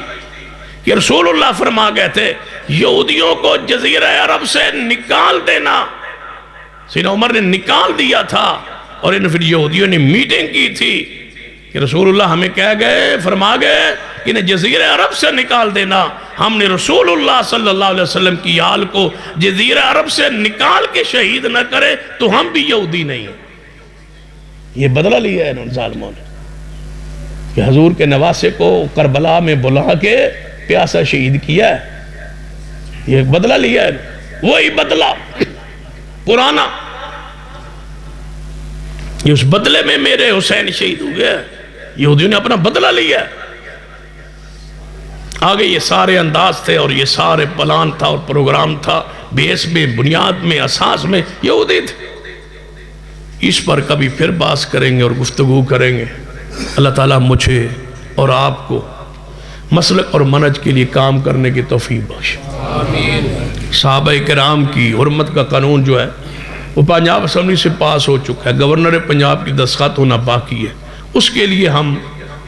کہ رسول اللہ فرما گئے تھے یہودیوں کو جزیرہ عرب سے نکال دینا. سینہ عمر نے نکال دیا تھا اور پھر یہودیوں نے میٹنگ کی تھی کہ رسول اللہ ہمیں کہہ گئے، فرما گئے کہ انہیں جزیرہ عرب سے نکال دینا. ہم نے رسول اللہ صلی اللہ علیہ وسلم کی آل کو جزیرہ عرب سے نکال کے شہید نہ کرے تو ہم بھی یہودی نہیں ہیں. یہ بدلہ لیا ہے انہوں ظالموں نے کہ حضور کے نواسے کو کربلا میں بلا کے پیاسا شہید کیا ہے. یہ بدلہ لیا ہے، وہی بدلہ پرانا. یہ اس بدلے میں میرے حسین شہید ہو گیا. یہودیوں نے اپنا بدلہ لیا. آگے یہ سارے انداز تھے اور یہ سارے پلان تھا اور پروگرام تھا، بیس میں، بنیاد میں، اساس میں یہودی تھے. اس پر کبھی پھر بات کریں گے اور گفتگو کریں گے. اللہ تعالیٰ مجھے اور آپ کو مسلک اور منہج کے لیے کام کرنے کی توفیق بخشے. صحابہ کرام کی حرمت کا قانون جو ہے وہ پنجاب اسمبلی سے پاس ہو چکا ہے. گورنر پنجاب کی دستخط ہونا باقی ہے. اس کے لیے ہم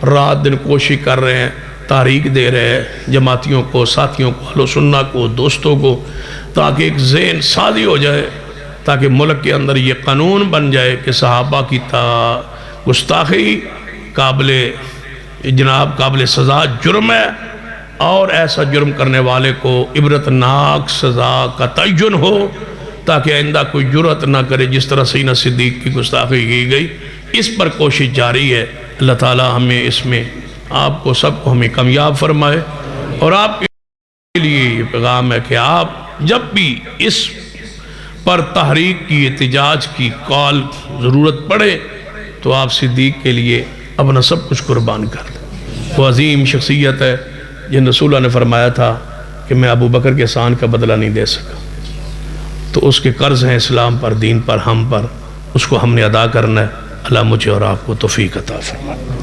رات دن کوشش کر رہے ہیں، تحریک دے رہے ہیں جماعتیوں کو، ساتھیوں کو، اہل سنہ کو، دوستوں کو، تاکہ ایک ذہن سازی ہو جائے، تاکہ ملک کے اندر یہ قانون بن جائے کہ صحابہ کی گستاخی قابل سزا جرم ہے، اور ایسا جرم کرنے والے کو عبرتناک سزا کا تعین ہو، تاکہ آئندہ کوئی جرأت نہ کرے جس طرح سینہ صدیق کی گستاخی کی گئی. اس پر کوشش جاری ہے. اللہ تعالی ہمیں اس میں آپ کو سب کو ہمیں کامیاب فرمائے. اور آپ کے لیے یہ پیغام ہے کہ آپ جب بھی اس پر تحریک کی، احتجاج کی کال ضرورت پڑے تو آپ صدیق کے لیے اپنا سب کچھ قربان کر دیں. وہ عظیم شخصیت ہے جن رسول اللہ نے فرمایا تھا کہ میں ابو بکر کے احسان کا بدلہ نہیں دے سکا، تو اس کے قرض ہیں اسلام پر، دین پر، ہم پر، اس کو ہم نے ادا کرنا ہے. اللہ مجھے اور آپ کو توفیق عطا فرمائے.